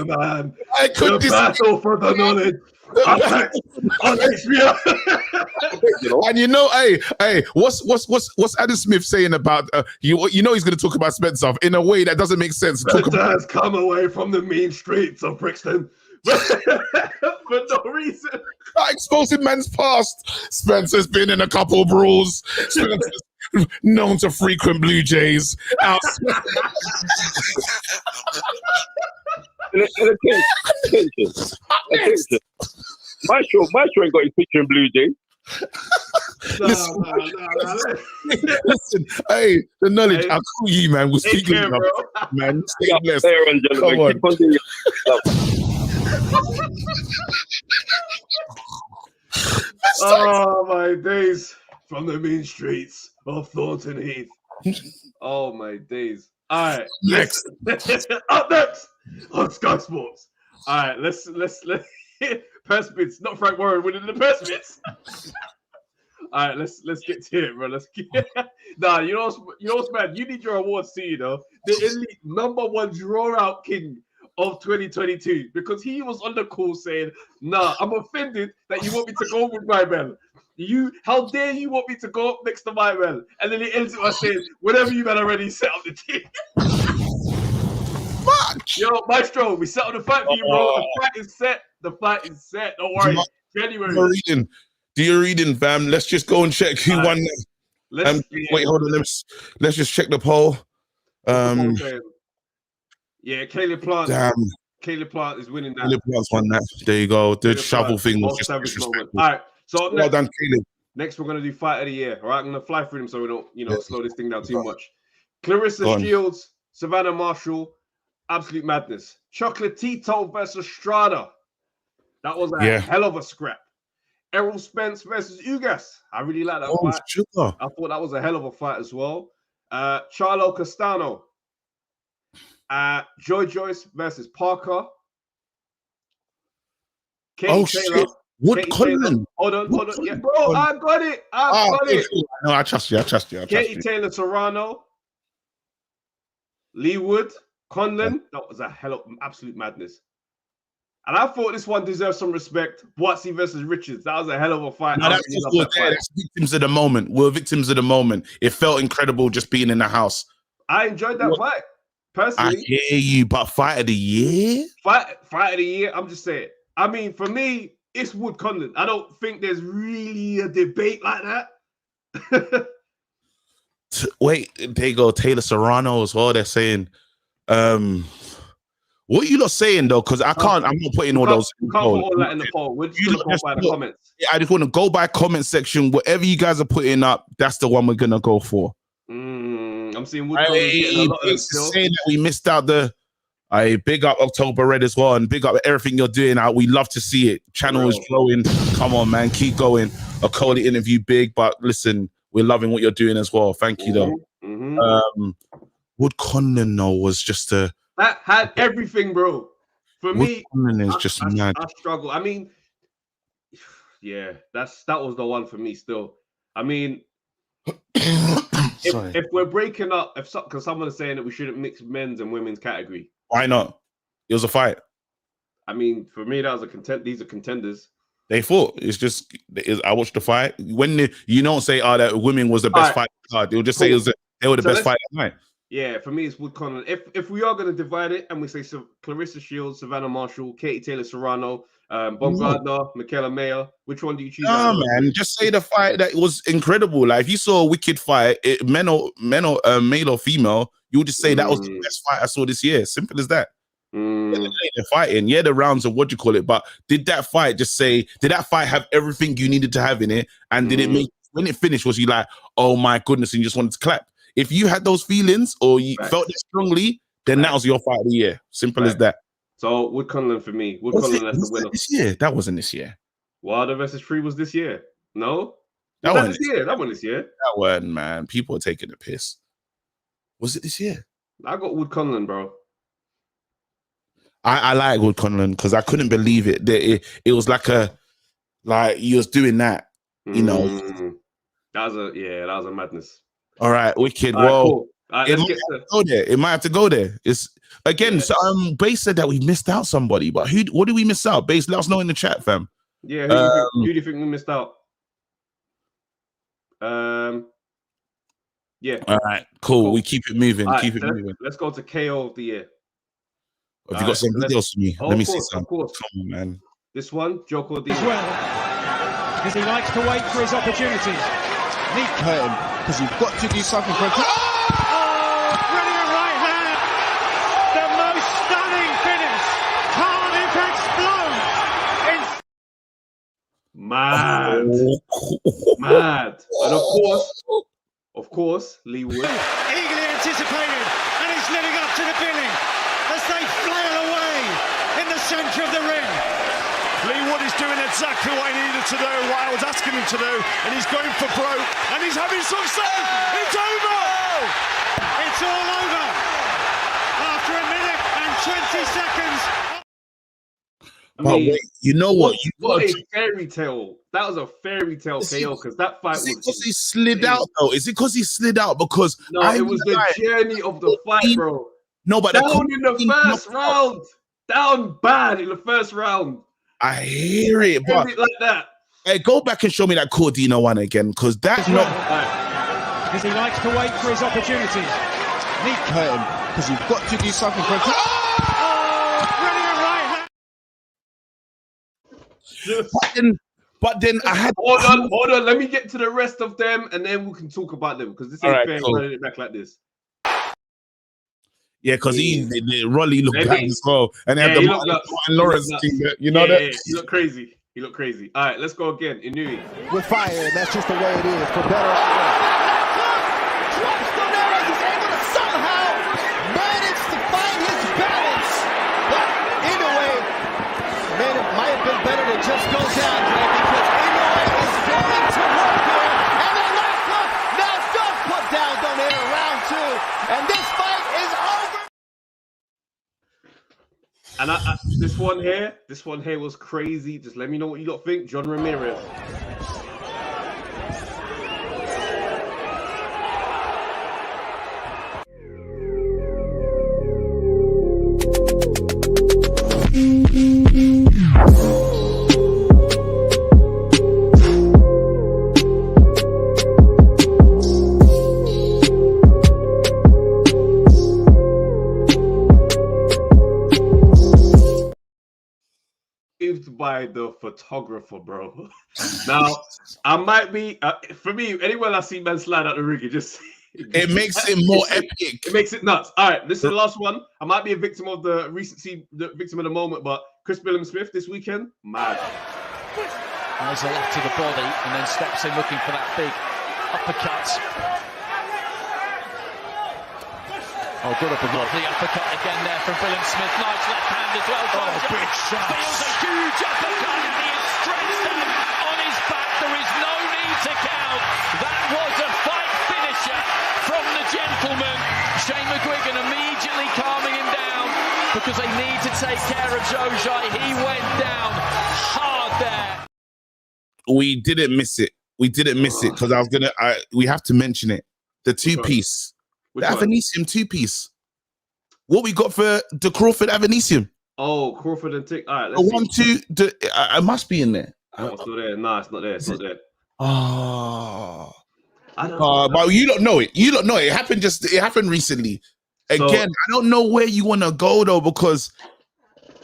Man. I could battle for the knowledge. On HBO. And hey, what's Adam Smith saying about you know he's going to talk about Spencer in a way that doesn't make sense. Spencer has come away from the mean streets of Brixton for no reason. Not exposing man's past. Spencer's been in a couple brawls. Spencer's known to frequent Blue Jays. Attention. Maestro ain't got his picture in Blue Jays. Listen, hey, the knowledge. I'll call you, man. We'll speak to you, man. Stay blessed. Come on. Oh my days from the mean streets of Thornton Heath. Oh my days. All right, next. Up next on Sky Sports. All right, let's purse bids. Not Frank Warren winning the purse bids. All right, let's get to it, bro. Nah, you know what's bad? You need your awards too, you know. The elite #1 draw out king of 2022, because he was on the call saying, nah, I'm offended that you want me to go with my man. How dare you want me to go up next to my man? And then he ends it by saying, whatever you man already set up the team. Yo, Maestro, we set up the fight for you, bro. The fight is set. Don't worry. January. Do your reading, fam. Let's just go and check who won. Wait, hold on. Let's just check the poll. Yeah, Caleb Plant. Damn. Caleb Plant is winning that. Caleb Plant's won that. There you go. The shovel thing was just disrespectful. All right. So well done, Caleb. Next, we're going to do fight of the year. All right, I'm going to fly through them so we don't, slow this thing down too much. Clarissa Shields, Savannah Marshall, absolute madness. Chocolatito versus Strada. That was a hell of a scrap. Errol Spence versus Ugas. I really like that fight. Sugar. I thought that was a hell of a fight as well. Charlo Castano. Joy Joyce versus Parker. Katie Taylor. Shit. Wood Conlon. Hold on. Yeah, bro, I got it. No, I trust you. Katie Taylor Serrano. Lee Wood. Conlon. That was a hell of absolute madness. And I thought this one deserves some respect. Boatsy versus Richards. That was a hell of a fight. No, that's victims of the moment. We're victims of the moment. It felt incredible just being in the house. I enjoyed that fight. Personally. I hear you, but fight of the year? Fight of the year, I'm just saying. I mean, for me, it's Wood Conlon. I don't think there's really a debate like that. Wait, there you go. Taylor Serrano as well. They're saying, what are you not saying though? Because I'm not putting all those. You can't put all that in the poll. We're just gonna go by the comments. Yeah, I just want to go by comment section. Whatever you guys are putting up, that's the one we're gonna go for. I'm seeing Wood Conlon getting a lot of saying that we missed out the. I big up October Red as well, and big up everything you're doing. We love to see it. Channel is growing. Come on, man, keep going. A quality interview, big, but listen, we're loving what you're doing as well. Thank you, though. Wood Conlon though was just that had everything, bro. For me, Conlon is just mad. I struggle. I mean, yeah, that was the one for me. Still, I mean, if we're breaking up, because someone is saying that we shouldn't mix men's and women's category, Why not? It was a fight. I mean, for me, that was a contend. These are contenders. They fought. It's just I watched the fight. When you don't say, "Oh, that women was the best fight," they'll just say they were the best fight at night. Yeah, for me, it's Wood Conlon. If we are going to divide it, and we say Clarissa Shields, Savannah Marshall, Katie Taylor Serrano, Bob Gardner, Michaela Mayer, which one do you choose? No, man, just say the fight that was incredible. Like if you saw a wicked fight, male or female, you would just say that was the best fight I saw this year. Simple as that. They're fighting, the rounds of what do you call it, but did that fight have everything you needed to have in it? And did it make, when it finished, was you like, oh my goodness, and you just wanted to clap? If you had those feelings or you felt it strongly, then that was your fight of the year. Simple as that. So Wood Conlon for me. Wood Conlon as the winner. This year? That wasn't this year. Wilder versus Free was this year. No? That wasn't this year. That wasn't this year. That wasn't, man. People are taking the piss. Was it this year? I got Wood Conlon, bro. I like Wood Conlon because I couldn't believe it. It was like he was doing that, you know. That was a madness. All right, wicked. All right, well, cool. All right, it might have to go there. It's again. So Base said that we missed out somebody, but what did we miss out? Base, let us know in the chat, fam. Yeah, who do you think we missed out? Yeah. All right, cool. We keep it moving. Right, keep it moving. Let's go to KO of the year. Have you got some videos for me? Let me see some. Of course. Come on, man. This one, Joko of the year. Because he likes to wait for his opportunities. Need hurt him because you've got to do something for him. Brilliant right hand. The most stunning finish. Carnage explodes. Mad. Mad. And of course, Lee Wood. Eagerly anticipated, and he's living up to the billing as they flail away in the centre of the ring. Lee Wood is doing exactly what he needed to do, what I was asking him to do, and he's going for broke, and he's having success. It's over. It's all over after a minute and 20 seconds. But wait, you know what? What a fairy tale. That was a fairy tale KO because that fight was. Because he slid out though? Is it because he slid out? Because it was the journey of the fight, bro. No, but down in the first round, down bad in the first round. I hear it, but like that. Hey, go back and show me that Cordina one again, because that's not. Because he likes to wait for his opportunities. Need hurt him because you've got to do something for him. Brilliant right hand. But then I had hold on. Let me get to the rest of them, and then we can talk about them because this ain't fair running it back like this. Yeah, because Rolly looked bad as well, and they had the Martin Lawrence thing. You know that? Yeah, he looked crazy. He looked crazy. All right, let's go again. Inui. With fire, and that's just the way it is. For better or worse. He's able to somehow manage to find his balance. But either way, man, it might have been better to just go down there because Inui is going to work here. And the left hook now does put down Donaire round 2. And this fight is over. And this one here was crazy. Just let me know what you lot think. John Ramirez. By the photographer, bro. Now, I might be for me. Anywhere I see man slide out the ring, it makes it more epic. It makes it nuts. All right, this is the last one. I might be a victim of the recency, the victim of the moment, but Chris Billam-Smith this weekend, mad. There's a left to the body and then steps in looking for that big uppercut. Oh, good up above. The uppercut again there from Billam-Smith. Nice left hand as well. Big shot. Feels a huge uppercut and he is stretched out on his back. There is no need to count. That was a fight finisher from the gentleman. Shane McGuigan immediately calming him down because they need to take care of Zhozhai. He went down hard there. We didn't miss it. We didn't miss it because we have to mention it. The two-piece. The Avanesium two-piece. what we got for the Crawford Avanesium? Oh, Crawford and Tick. All right, The let's see. 1, 2. I must be in there. Oh, it's not there. No, it's not there. It's not there. Oh. I don't know. But you don't know it. You don't know it. It happened recently. Again, I don't know where you want to go though, because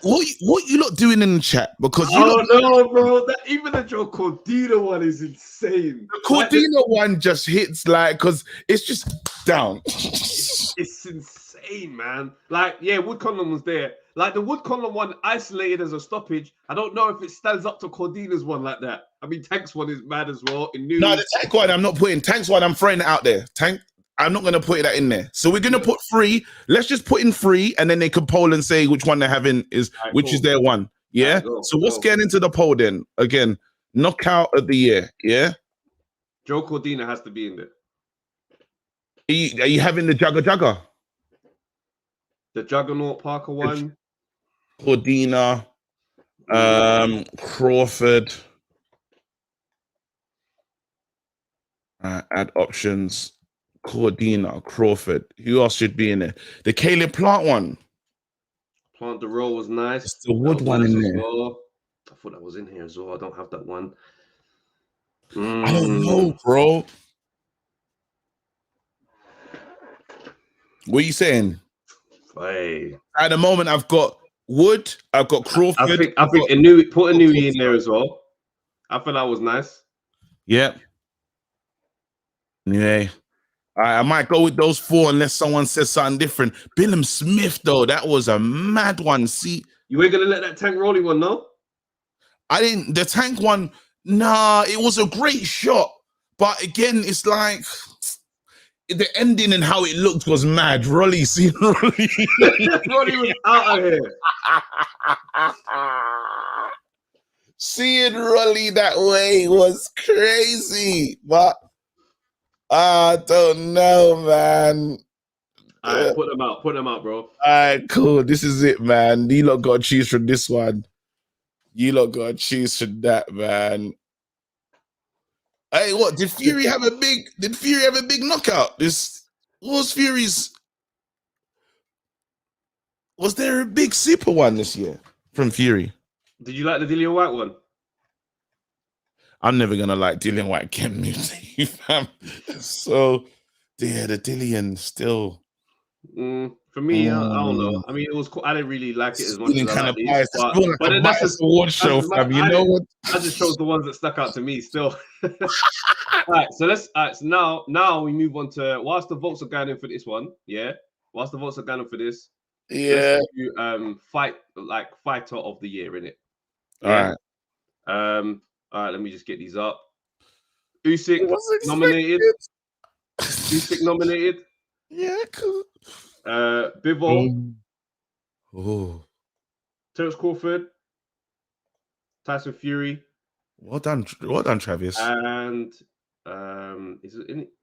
what you lot doing in the chat? Because no, bro. Even the Joe Cordina one is insane. The Cordina one just hits like, because it's just down. It's insane, man. Like, yeah, Wood Conlon was there. Like the Wood Conlon one isolated as a stoppage. I don't know if it stands up to Cordina's one like that. I mean, Tank's one is mad as well. No, the Tank one I'm not putting. Tank's one I'm throwing it out there. Tank, I'm not gonna put that in there. So we're gonna put 3. Let's just put in 3, and then they can poll and say which one they're having is is their one. Yeah. So what's getting into the poll then? Again, knockout of the year. Yeah. Joe Cordina has to be in there. Are you having the Jugger? The Juggernaut Parker one. Cordina, Crawford. Add options. Cordina, Crawford. Who else should be in there? The Caleb Plant one. Plant the Roll was nice. It's the Wood one in there. Well. I thought that was in here as well. I don't have that one. I don't know, bro. What are you saying? Hey. At the moment, I've got Wood. I've got Crawford. I think put a Newey in there as well. I thought that was nice. Yep. Yeah. I might go with those 4 unless someone says something different. Billum Smith, though, that was a mad one. See, you ain't gonna let that Tank Rolly one, no? I didn't. The Tank one, nah, it was a great shot, but again, it's like the ending and how it looked was mad. Rolly, see, Rolly, Rolly was out of here. Seeing Rolly that way was crazy, but I don't know, man. All right, put them out, bro. All right, cool. This is it, man. You lot got to choose from this one. You lot got to choose from that, man. Hey, what did Fury have a big? Did Fury have a big knockout? What was Fury's? Was there a big super one this year from Fury? Did you like the Dillian White one? I'm never gonna like Dillian White again, fam. So, yeah, the Dillian still. For me, I don't know. I mean, it was cool. I didn't really like it as much as I liked it. But that's just award show, fam. You know what? I just chose the ones that stuck out to me still. All right, so now we move on to whilst the votes are going in for this one, yeah. Whilst the votes are going in for this, yeah. Fighter of the year, innit? Yeah? All right, let me just get these up. Usyk nominated. Usyk nominated. Yeah, cool. Bivol. Oh. Terence Crawford. Tyson Fury. Well done, Travis. And is it in it?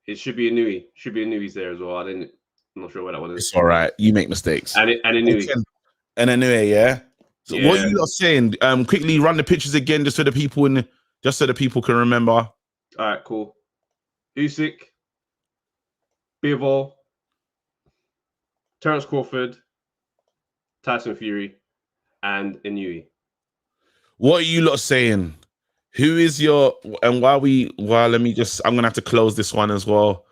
It should be a Newey. Should be a Newey's there as well. I'm not sure where that one is. It's all right. You make mistakes. And a Newey. And a Newey, yeah. So yeah. What are you not saying? Quickly run the pictures again, just so the people can remember. All right, cool. Usyk, Bivol, Terence Crawford, Tyson Fury, and Inouye. What are you lot saying? Who is your and I'm gonna have to close this one as well.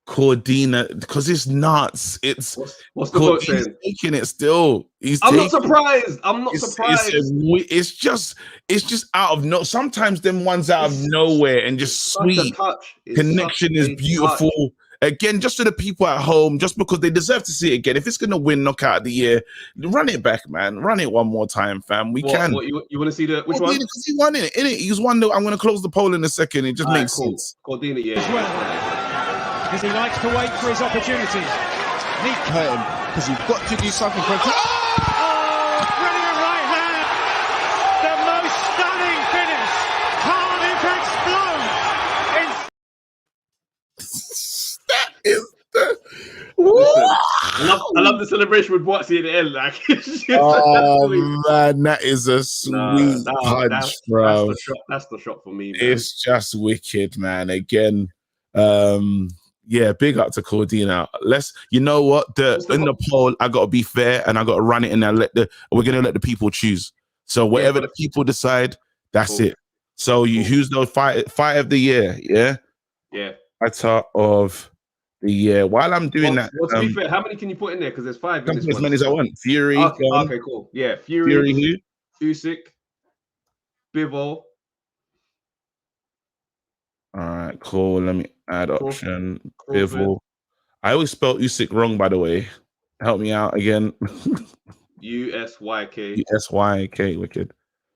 Cordina, because it's nuts. It's what's the vote saying? He's taking it still. Not surprised. I'm not surprised. It's just out of sometimes them ones out of nowhere and just sweet. Connection is beautiful. Touch. Again, just to the people at home, just because they deserve to see it again. If it's gonna win knockout of the year, run it back, man. Run it one more time, fam. We can. What, you want to see which one? Because he won it. He's won. I'm gonna close the poll in a second. It just makes sense. Cordina, yeah. Because he likes to wait for his opportunities. Neat curtain, because you've got to do something for him. Brilliant right hand. The most stunning finish. Carnage explode. That is the. I love the celebration with Boxy at the end. Like, man, that is a sweet punch, bro. That's the shot for me, man. It's just wicked, man. Again, Yeah, big up to Cordina. You know what? In the poll, I gotta be fair and I gotta run it and we're gonna let the people choose. So whatever the people decide, that's it. So who's the fight of the year? Yeah. Yeah. Fighter of the year. While I'm doing that, to be fair, how many can you put in there? Because there's 5 in this one. As many as I want. Fury. Okay, cool. Yeah, Fury who? Usyk, Bivol. All right, cool. Let me add option. Bivol. I always spelled Usyk wrong, by the way. Help me out again. Usyk. Usyk. Wicked.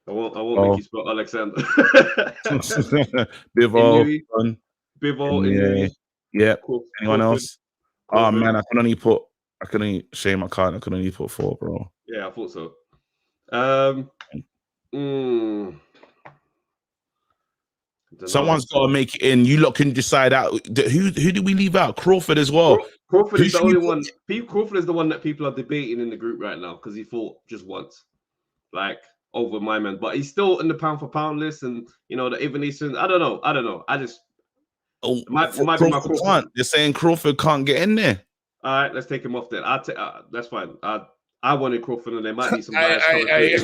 I won't make you spell Alexander. Bivol. Bivol. Yeah. Anyone else? Oh man, I couldn't shame my card. I could only put 4, bro. Yeah, I thought so. Someone's got to make it in. You lot can decide out. Who did we leave out? Crawford as well. Crawford is the only one. Crawford is the one that people are debating in the group right now because he fought just once, like over my man. But he's still in the pound for pound list, and the Evanison. I don't know. I just might be my Crawford. They're saying Crawford can't get in there. All right, let's take him off then. That's fine. I wanted Crawford, and there might be some bias.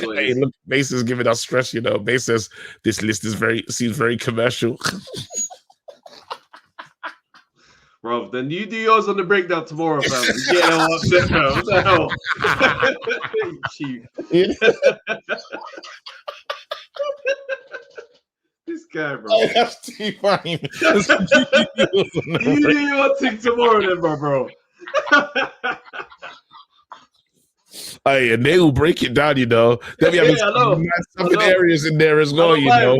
Look, Base is giving us stress. Base says this list seems very commercial. Bro, then you do yours on the breakdown tomorrow, fam. Get all upset, bro. What the hell? Cheap. This guy, bro. That's too funny. You do your thing tomorrow, then, bro. Hey, and they will break it down, They'll be having some areas in there as well, Yeah,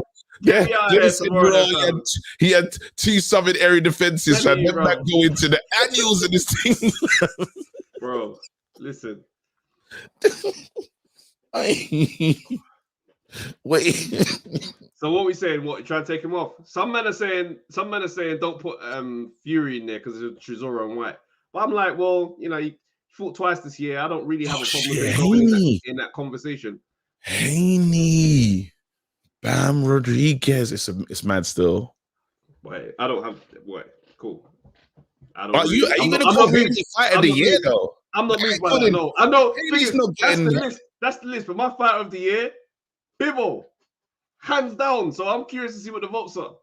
he had 2 Southern area defenses, so let that go into the annuals of this thing. Bro, listen. Wait. So what we saying? What, try to take him off? Some men are saying don't put Fury in there because it's Chisora and White. But I'm like, well, he fought twice this year. I don't really have a problem with in that conversation. Haney. Bam Rodriguez. It's mad still. Wait, I don't have. Wait, cool. I don't. Are you going to call him the fight of the year though? I'm not moved by that. No, I know. That's the list. That's the list. But my fight of the year, Bivol, hands down. So I'm curious to see what the votes are.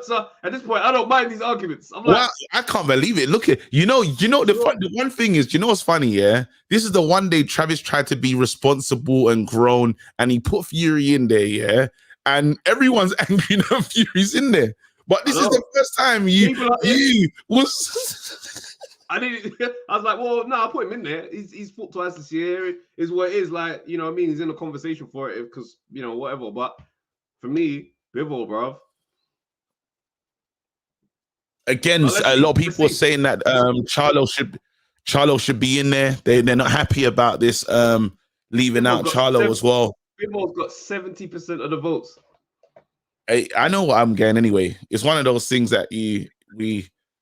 So at this point, I don't mind these arguments. I'm like, well, I can't believe it. Look at the one thing is, what's funny? Yeah, this is the one day Travis tried to be responsible and grown, and he put Fury in there. Yeah, and everyone's angry that Fury's in there. But this is the first time you was. I was like, well, no, I put him in there. He's fought twice this year. Is what it is. Like, what I mean? He's in a conversation for it because whatever. But for me, Bivol, bro. Again, a lot of people are saying that Charlo should be in there. They're not happy about this leaving out Charlo as well. Bivol's got 70% of the votes. I know what I'm getting anyway. It's one of those things that we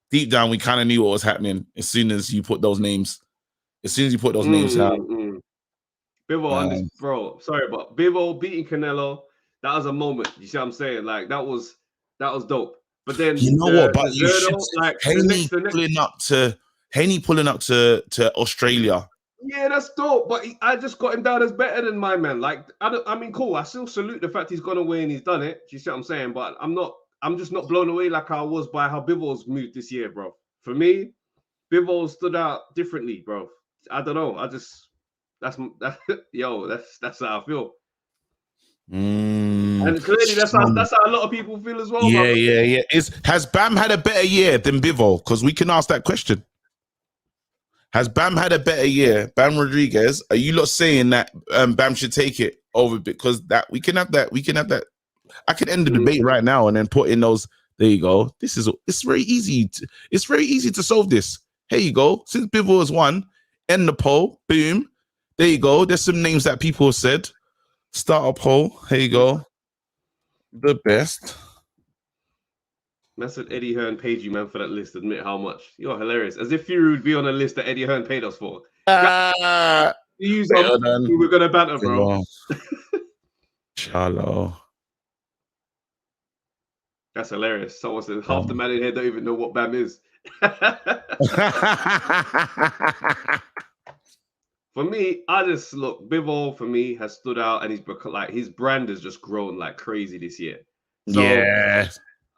deep down we kind of knew what was happening as soon as you put those names. As soon as you put those names out. Bivol, bro. Sorry, but Bivol beating Canelo, that was a moment. You see what I'm saying? Like that was dope. But then what? But Haney pulling up to Australia. Yeah, that's dope. But I just got him down as better than my man. Like, I mean, cool. I still salute the fact he's gone away and he's done it. Do you see what I'm saying? But I'm just not blown away like I was by how Bivol's moved this year, bro. For me, Bivol stood out differently, bro. I don't know. That's how I feel. And clearly that's how a lot of people feel as well. Yeah. Has Bam had a better year than Bivol? Because we can ask that question. Has Bam had a better year? Bam Rodriguez, are you lot saying that Bam should take it over? Because that we can have that. I can end the debate right now and then put in those. There you go. It's very easy. It's very easy to solve this. Here you go. Since Bivol has won, end the poll. Boom. There you go. There's some names that people have said. Start a poll. Here you go. The best. That's what Eddie Hearn paid you, man, for that list. Admit how much. You're hilarious. As if Fury would be on a list that Eddie Hearn paid us for. We were going to banter, bro. Charlo. That's hilarious. Someone said half the man in here don't even know what BAM is. For me, I just look, Bivol for me has stood out, and he's become like his brand has just grown like crazy this year. So yeah.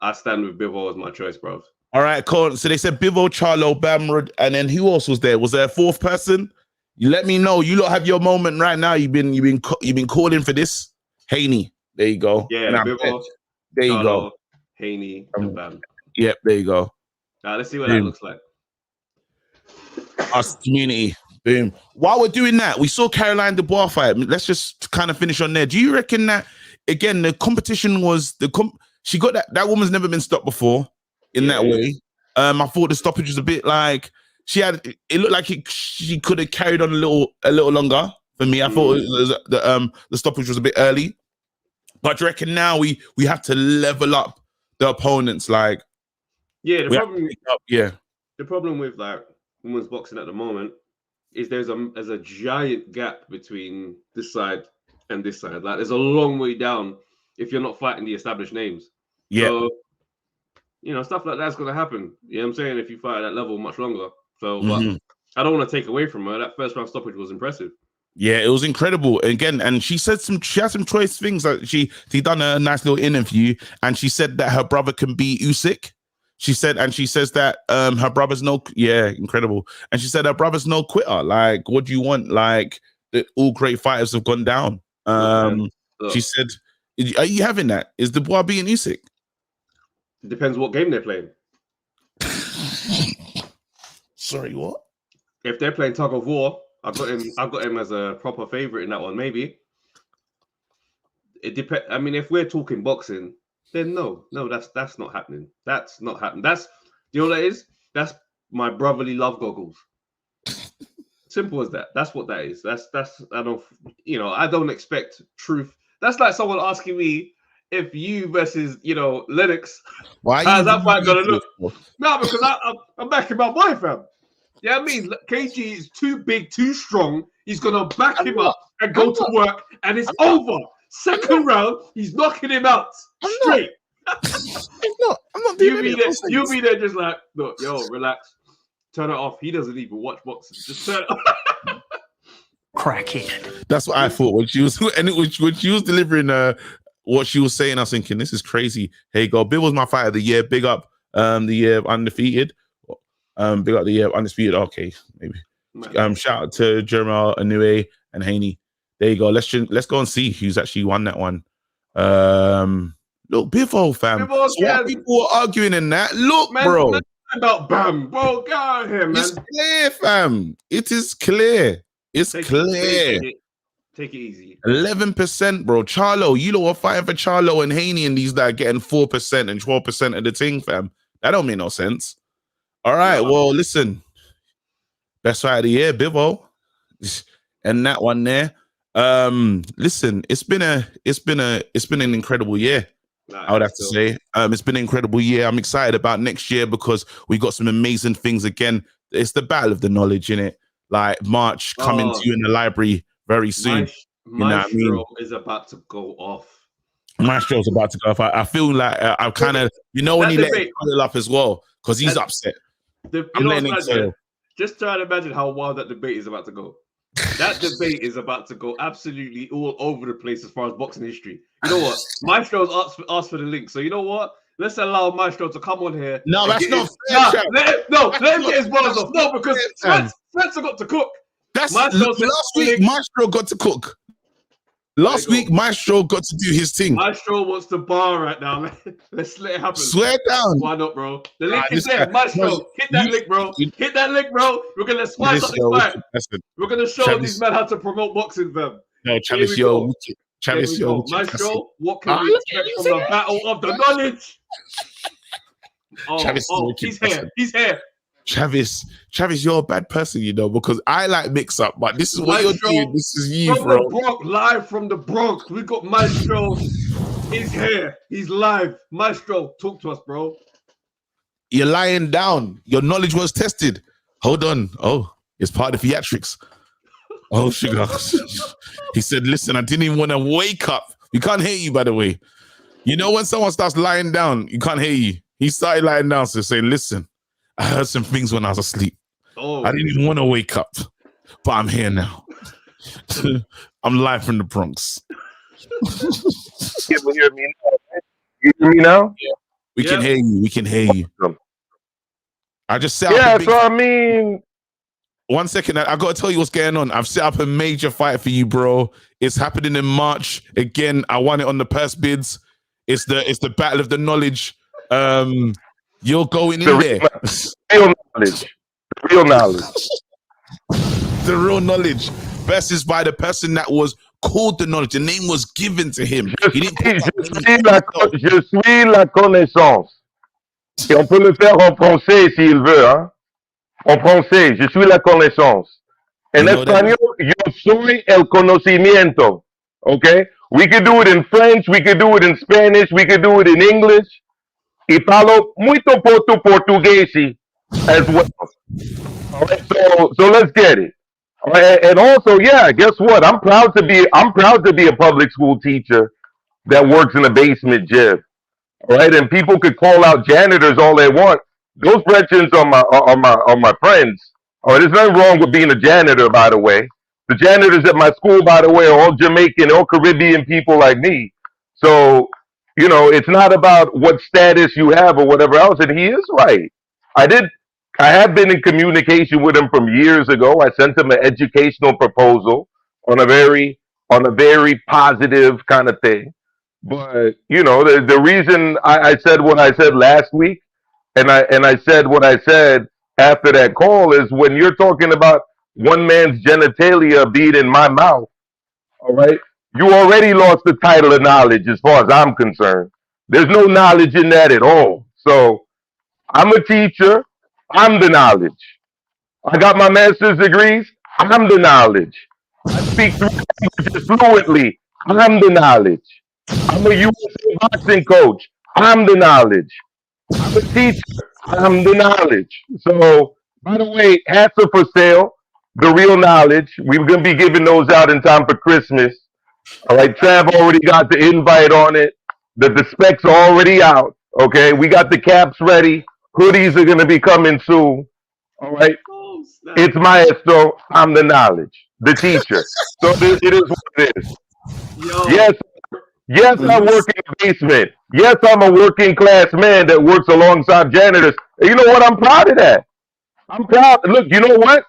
I stand with Bivol as my choice, bro. All right, cool. So they said Bivol, Charlo, Bamrud, and then who else was there? Was there a fourth person? You let me know. You lot have your moment right now. You've been calling for this. Haney. There you go. Yeah, Bivol. There you go. Haney and Bam. Yep, there you go. Let's see what that looks like. Us community. Boom. While we're doing that, we saw Caroline Dubois fight. Let's just kind of finish on there. Do you reckon that, again, the competition was she got that woman's never been stopped before in that way. I thought the stoppage was a bit like it looked like she could have carried on a little longer for me. I thought the stoppage was a bit early. But do you reckon now we have to level up the opponents? Like, the problem with like women's boxing at the moment is there's a giant gap between this side and this side. Like, there's a long way down if you're not fighting the established names. Yeah. So, stuff like that's gonna happen. You know what I'm saying? If you fight at that level much longer. So, but I don't want to take away from her. That first round stoppage was impressive. Yeah, it was incredible. Again, and she had some choice things. Like she done a nice little interview, and she said that her brother can beat Usyk. She says that her brother's incredible. And she said her brother's no quitter. Like, what do you want? Like, all great fighters have gone down. She said, "Are you having that? Is Dubois beating Usyk?" It depends what game they're playing. Sorry, what? If they're playing tug of war, I've got him as a proper favorite in that one. Maybe it depends. I mean, if we're talking boxing, then no, that's not happening. That's not happening. That's, you know what that is? That's my brotherly love goggles. Simple as that. That's what that is. That's I don't expect truth. That's like someone asking me if you versus Lennox. How's that fight gonna look? No, because I'm backing my boy, fam. Yeah, I mean, KG is too big, too strong. He's gonna back him up and go to work, and it's over. Second round, he's knocking him out straight. I'm not doing it. You'll be there just like, look, yo, relax. Turn it off. He doesn't even watch boxing. Just turn it off. Crackhead. That's what I thought when she was delivering what she was saying. I was thinking, this is crazy. Hey, go. Bill was my fight of the year. Big up the year of undefeated. Big up the year of undisputed. Okay, maybe. Shout out to Jeremiah Anue and Haney. There you go. Let's go and see who's actually won that one. Look, Bivol, fam. So people are arguing in that. Look, man, bro. About Bam, bro. Get out of here, man. It's clear, fam. It is clear. It's clear. Take it easy. 11%, bro. Charlo, you lot are fighting for Charlo and Haney, and these that are getting 4% and 12% of the thing, fam. That don't make no sense. All right, well, listen. Best fight of the year, Bivol. And that one there. Listen, it's been an incredible year. I would have to say. It's been an incredible year. I'm excited about next year because we got some amazing things again. It's the battle of the knowledge, innit? Like March coming to you in the library very soon. Maestro is about to go off. Maestro's about to go off. I feel like I've kind of, when he let it up as well, because he's upset. Just try to imagine how wild that debate is about to go. That debate is about to go absolutely all over the place as far as boxing history. You know what? Maestro's asked for the link. So you know what? Let's allow Maestro to come on here. No, that's not fair. Let him get his bars off. No, because Spencer got to cook. Last week, Maestro got to cook. Last week, Maestro got to do his thing. Maestro wants to bar right now, man. Let's let it happen. Swear down. Why not, bro? The link is there. Maestro, hit that link, bro. Hit that link, bro. We're going to spice up this fight. We're going to show these men how to promote boxing, fam. No, Travis, Maestro, what can we expect from the battle of the knowledge? He's here. Travis, you're a bad person, because I like mix up, but this is what you're doing. This is you, bro. Live from the Bronx. We got Maestro. He's here. He's live. Maestro, talk to us, bro. You're lying down. Your knowledge was tested. Hold on. Oh, it's part of the theatrics. Oh, sugar. He said, listen, I didn't even want to wake up. We can't hear you, by the way. You know when someone starts lying down, you can't hear you. He started lying down, so say, listen, I heard some things when I was asleep. Oh. I didn't even want to wake up, but I'm here now. I'm live from the Bronx. You can hear me now. You hear me now? Yeah. We can hear you. We can hear you. I just set up so I mean, 1 second. I got to tell you what's going on. I've set up a major fight for you, bro. It's happening in March. Again, I won it on the purse bids. It's the battle of the knowledge. You're going in there. Real knowledge. Real knowledge. The real knowledge versus by the person that was called the knowledge. The name was given to him. Je suis la connaissance. Et on peut le faire en français s'il veut. Hein? En français, je suis la connaissance. En español, yo soy el conocimiento. Okay? We could do it in French. We could do it in Spanish. We could do it in English. Y parlo muito portuguesi as well. All right, so let's get it. All right, and also, yeah, guess what? I'm proud to be a public school teacher that works in a basement gym. All right, and people could call out janitors all they want. Those Bretons are my friends. All right, there's nothing wrong with being a janitor, by the way. The janitors at my school, by the way, are all Jamaican, all Caribbean people like me. So, you know, it's not about what status you have or whatever else. And he is right. I have been in communication with him from years ago. I sent him an educational proposal on a very positive kind of thing. But you know, the reason I said what I said last week, and I said what I said after that call is when you're talking about one man's genitalia being in my mouth, all right, you already lost the title of knowledge as far as I'm concerned. There's no knowledge in that at all. So I'm a teacher. I'm the knowledge. I got my master's degrees. I'm the knowledge. I speak 3 languages fluently. I'm the knowledge. I'm a USA boxing coach. I'm the knowledge. I'm a teacher. I'm the knowledge. So, by the way, hats are for sale. The real knowledge. We're going to be giving those out in time for Christmas. All right, Trav already got the invite on it. The specs are already out. Okay, we got the caps ready. Hoodies are going to be coming soon. All right. It's Maestro. I'm the knowledge, the teacher. So it is what it is. Yo. Yes, I work in the basement. Yes, I'm a working class man that works alongside janitors. And you know what? I'm proud of that. I'm proud. Look, you know what?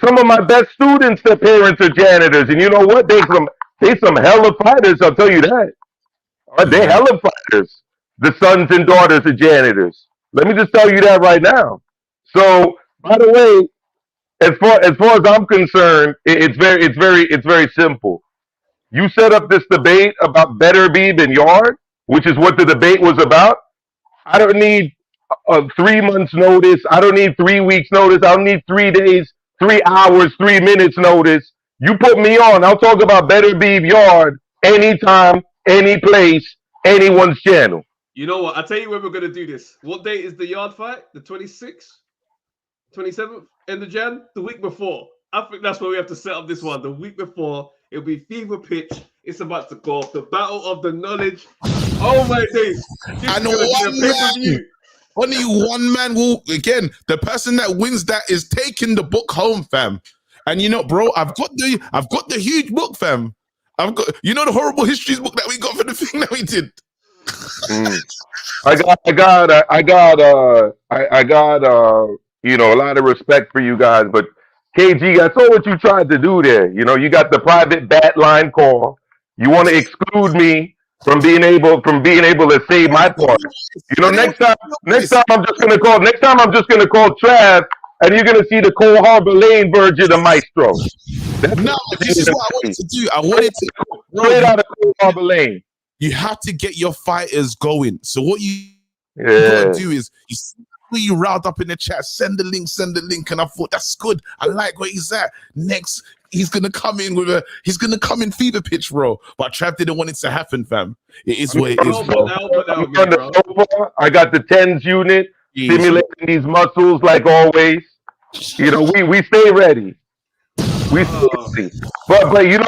Some of my best students, their parents are janitors. And you know what? They some hella fighters, I'll tell you that. They're hella fighters. The sons and daughters of janitors. Let me just tell you that right now. So, by the way, as far as I'm concerned, it's very simple. You set up this debate about better be than yard, which is what the debate was about. I don't need 3 months notice. I don't need 3 weeks notice. I don't need 3 days, 3 hours, 3 minutes notice. You put me on. I'll talk about better be yard anytime, any place, anyone's channel. You know what? I'll tell you when we're going to do this. What date is the yard fight? The 26th? 27th? End of Jan? The week before. I think that's where we have to set up this one. The week before, it'll be fever pitch. It's about to go off. The battle of the knowledge. Oh my days. And only one man will, again, the person that wins that is taking the book home, fam. And you know, bro, I've got the huge book, fam. I've got, you know, the horrible histories book that we got for the thing that we did. I got you know, a lot of respect for you guys, but KG, I saw what you tried to do there. You know, you got the private bat line call. You want to exclude me from being able to say my part. You know, next time I'm just gonna call Trav, and you're gonna see the Cole Harbor Lane version of Maestro. This is what I wanted to do. I wanted to straight out of Cole Harbor Lane. You have to get your fighters going. So what you gotta do is you riled up in the chat, send the link, and I thought that's good. I like where he's at. Next, he's gonna come in fever pitch, bro. But Trav didn't want it to happen, fam. It is what it is, bro. I got the tens unit stimulating these muscles like always. You know, we stay ready. We stay ready. But you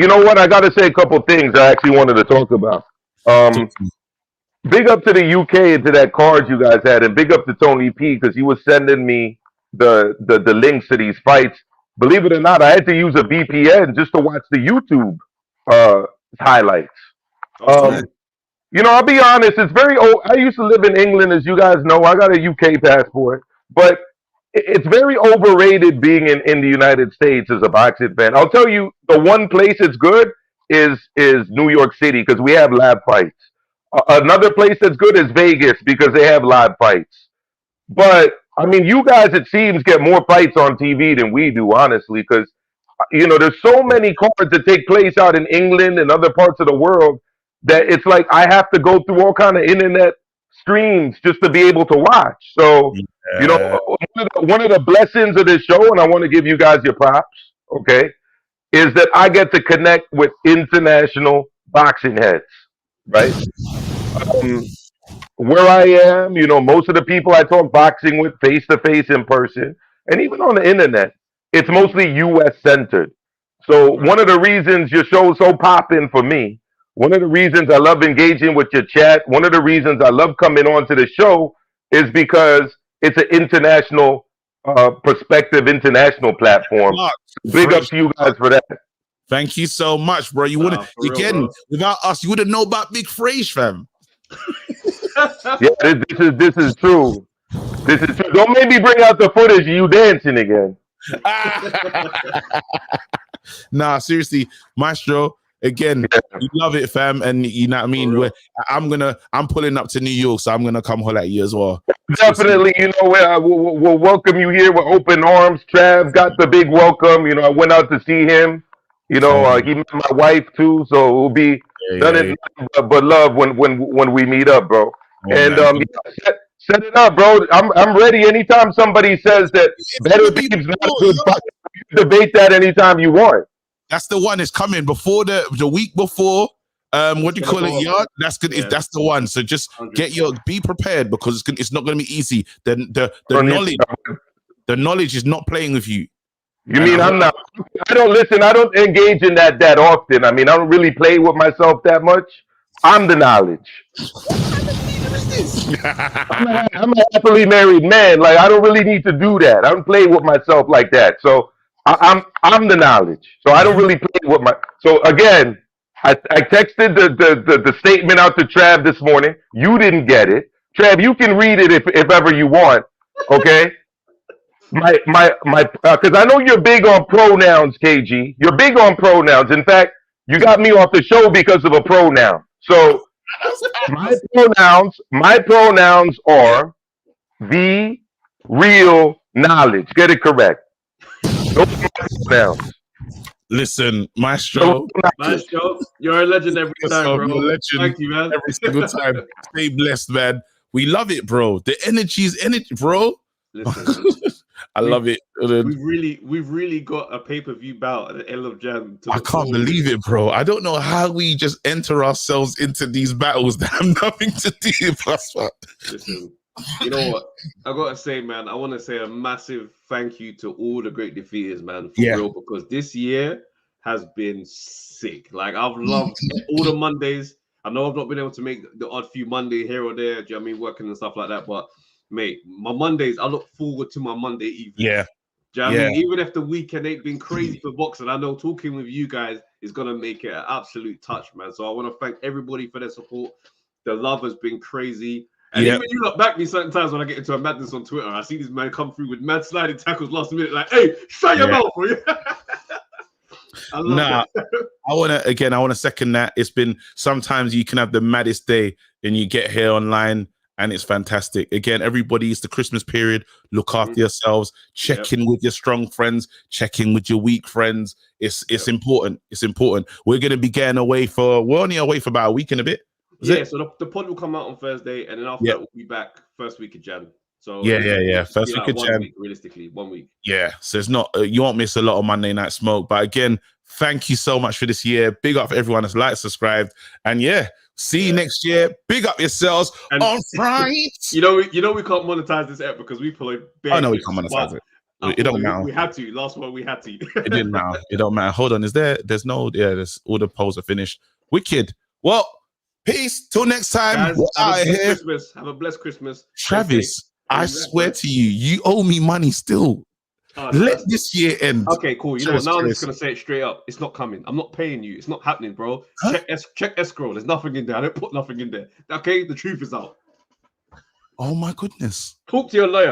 know what? I gotta say a couple things I actually wanted to talk about. Big up to the UK and to that card you guys had, and big up to Tony P because he was sending me the links to these fights. Believe it or not, I had to use a VPN just to watch the YouTube highlights. You know, I'll be honest, it's very old. I used to live in England, as you guys know. I got a UK passport, but it's very overrated being in the United States as a boxing fan. I'll tell you, the one place it's good is New York City because we have live fights. Another place that's good is Vegas because they have live fights. But I mean, you guys, it seems, get more fights on TV than we do, honestly, because you know there's so many cards that take place out in England and other parts of the world that it's like I have to go through all kind of internet streams just to be able to watch. So you know, one of the blessings of this show, and I want to give you guys your props, okay, is that I get to connect with international boxing heads, right? Where I am, you know, most of the people I talk boxing with face to face in person, and even on the internet, it's mostly US centered. So one of the reasons your show's so popping for me, one of the reasons I love engaging with your chat, one of the reasons I love coming on to the show is because it's an international perspective, international platform. Big up to you guys for that. Thank you so much, bro. You wouldn't again without us, you wouldn't know about Big Frage, fam. Yeah, this is true. This is true. Don't make me bring out the footage of you dancing again. Nah, seriously, Maestro. Again, we love it, fam, and you know what I mean. I'm pulling up to New York, so I'm gonna come holler at you as well. Definitely, you know, we'll welcome you here with open arms. Trav got the big welcome. You know, I went out to see him. You know, he met my wife too, so it will be nothing but love when we meet up, bro. Set it up, bro. I'm ready. Anytime somebody says that Better Beef's not a good fight, you can debate that anytime you want. That's the one. It's coming before the week before. What do you call it? Yard. That's good. Yeah. That's the one. So just be prepared because it's not going to be easy. The knowledge is not playing with you. You mean I'm not? I don't engage in that often. I mean, I don't really play with myself that much. I'm the knowledge. I'm a happily married man. Like I don't really need to do that. I don't play with myself like that. So I'm the knowledge. So I don't really play with my. So again, I texted the statement out to Trav this morning. You didn't get it, Trav. You can read it if ever you want. Okay. Because I know you're big on pronouns, KG. You're big on pronouns. In fact, you got me off the show because of a pronoun. So my pronouns are the real knowledge. Get it correct. No pronouns. Listen, Maestro, you're a legend every time, bro. You're a legend. Thank you, man. Every single time. Stay blessed, man. We love it, bro. The energy is energy, bro. Listen, I love it. We've really got a pay-per-view bout at the end of Jan. I can't believe it, bro. I don't know how we just enter ourselves into these battles that have nothing to do with us. Listen, you know what? I gotta say, man, I want to say a massive thank you to all the great defeaters, man, for real, because this year has been sick. Like I've loved all the Mondays. I know I've not been able to make the odd few Monday here or there. Do you know what I mean? Working and stuff like that, but mate, my Mondays, I look forward to my Monday evening. Yeah. Do you know what I mean? Even if the weekend ain't been crazy for boxing, I know talking with you guys is going to make it an absolute touch, man. So I want to thank everybody for their support. The love has been crazy. And even you look back me certain times when I get into a madness on Twitter, I see this man come through with mad sliding tackles last minute, like, hey, shut your mouth, bro. I want to second that. It's been sometimes you can have the maddest day and you get here online and it's fantastic. Again, everybody, it's the Christmas period. Look after yourselves. Check in with your strong friends. Check in with your weak friends. It's important. It's important. We're going to be getting away we're only away for about a week and a bit. So the pod will come out on Thursday, and then after that, we'll be back first week of Jan. So first week of Jan. Realistically, 1 week. Yeah, so it's not you won't miss a lot of Monday Night Smoke. But again, thank you so much for this year. Big up for everyone that's liked, subscribed, and see you next year. Big up yourselves on Friday. You know we can't monetize this app because we play. I know we can't monetize it. It don't matter. We had to. Last one we had to. It didn't matter. It don't matter. Hold on. There's all the polls are finished. Wicked. Well, Peace. Till next time. Guys, We're have out a of blessed here. Christmas. Have a blessed Christmas. Travis, I swear to you, you owe me money still. Let this year end. Okay, cool. You know what? Cheers, Now I'm cheers. just gonna say it straight up. It's not coming. I'm not paying you. It's not happening, bro. Huh? Check escrow. There's nothing in there. I don't put nothing in there. Okay, the truth is out. Oh my goodness. Talk to your lawyer.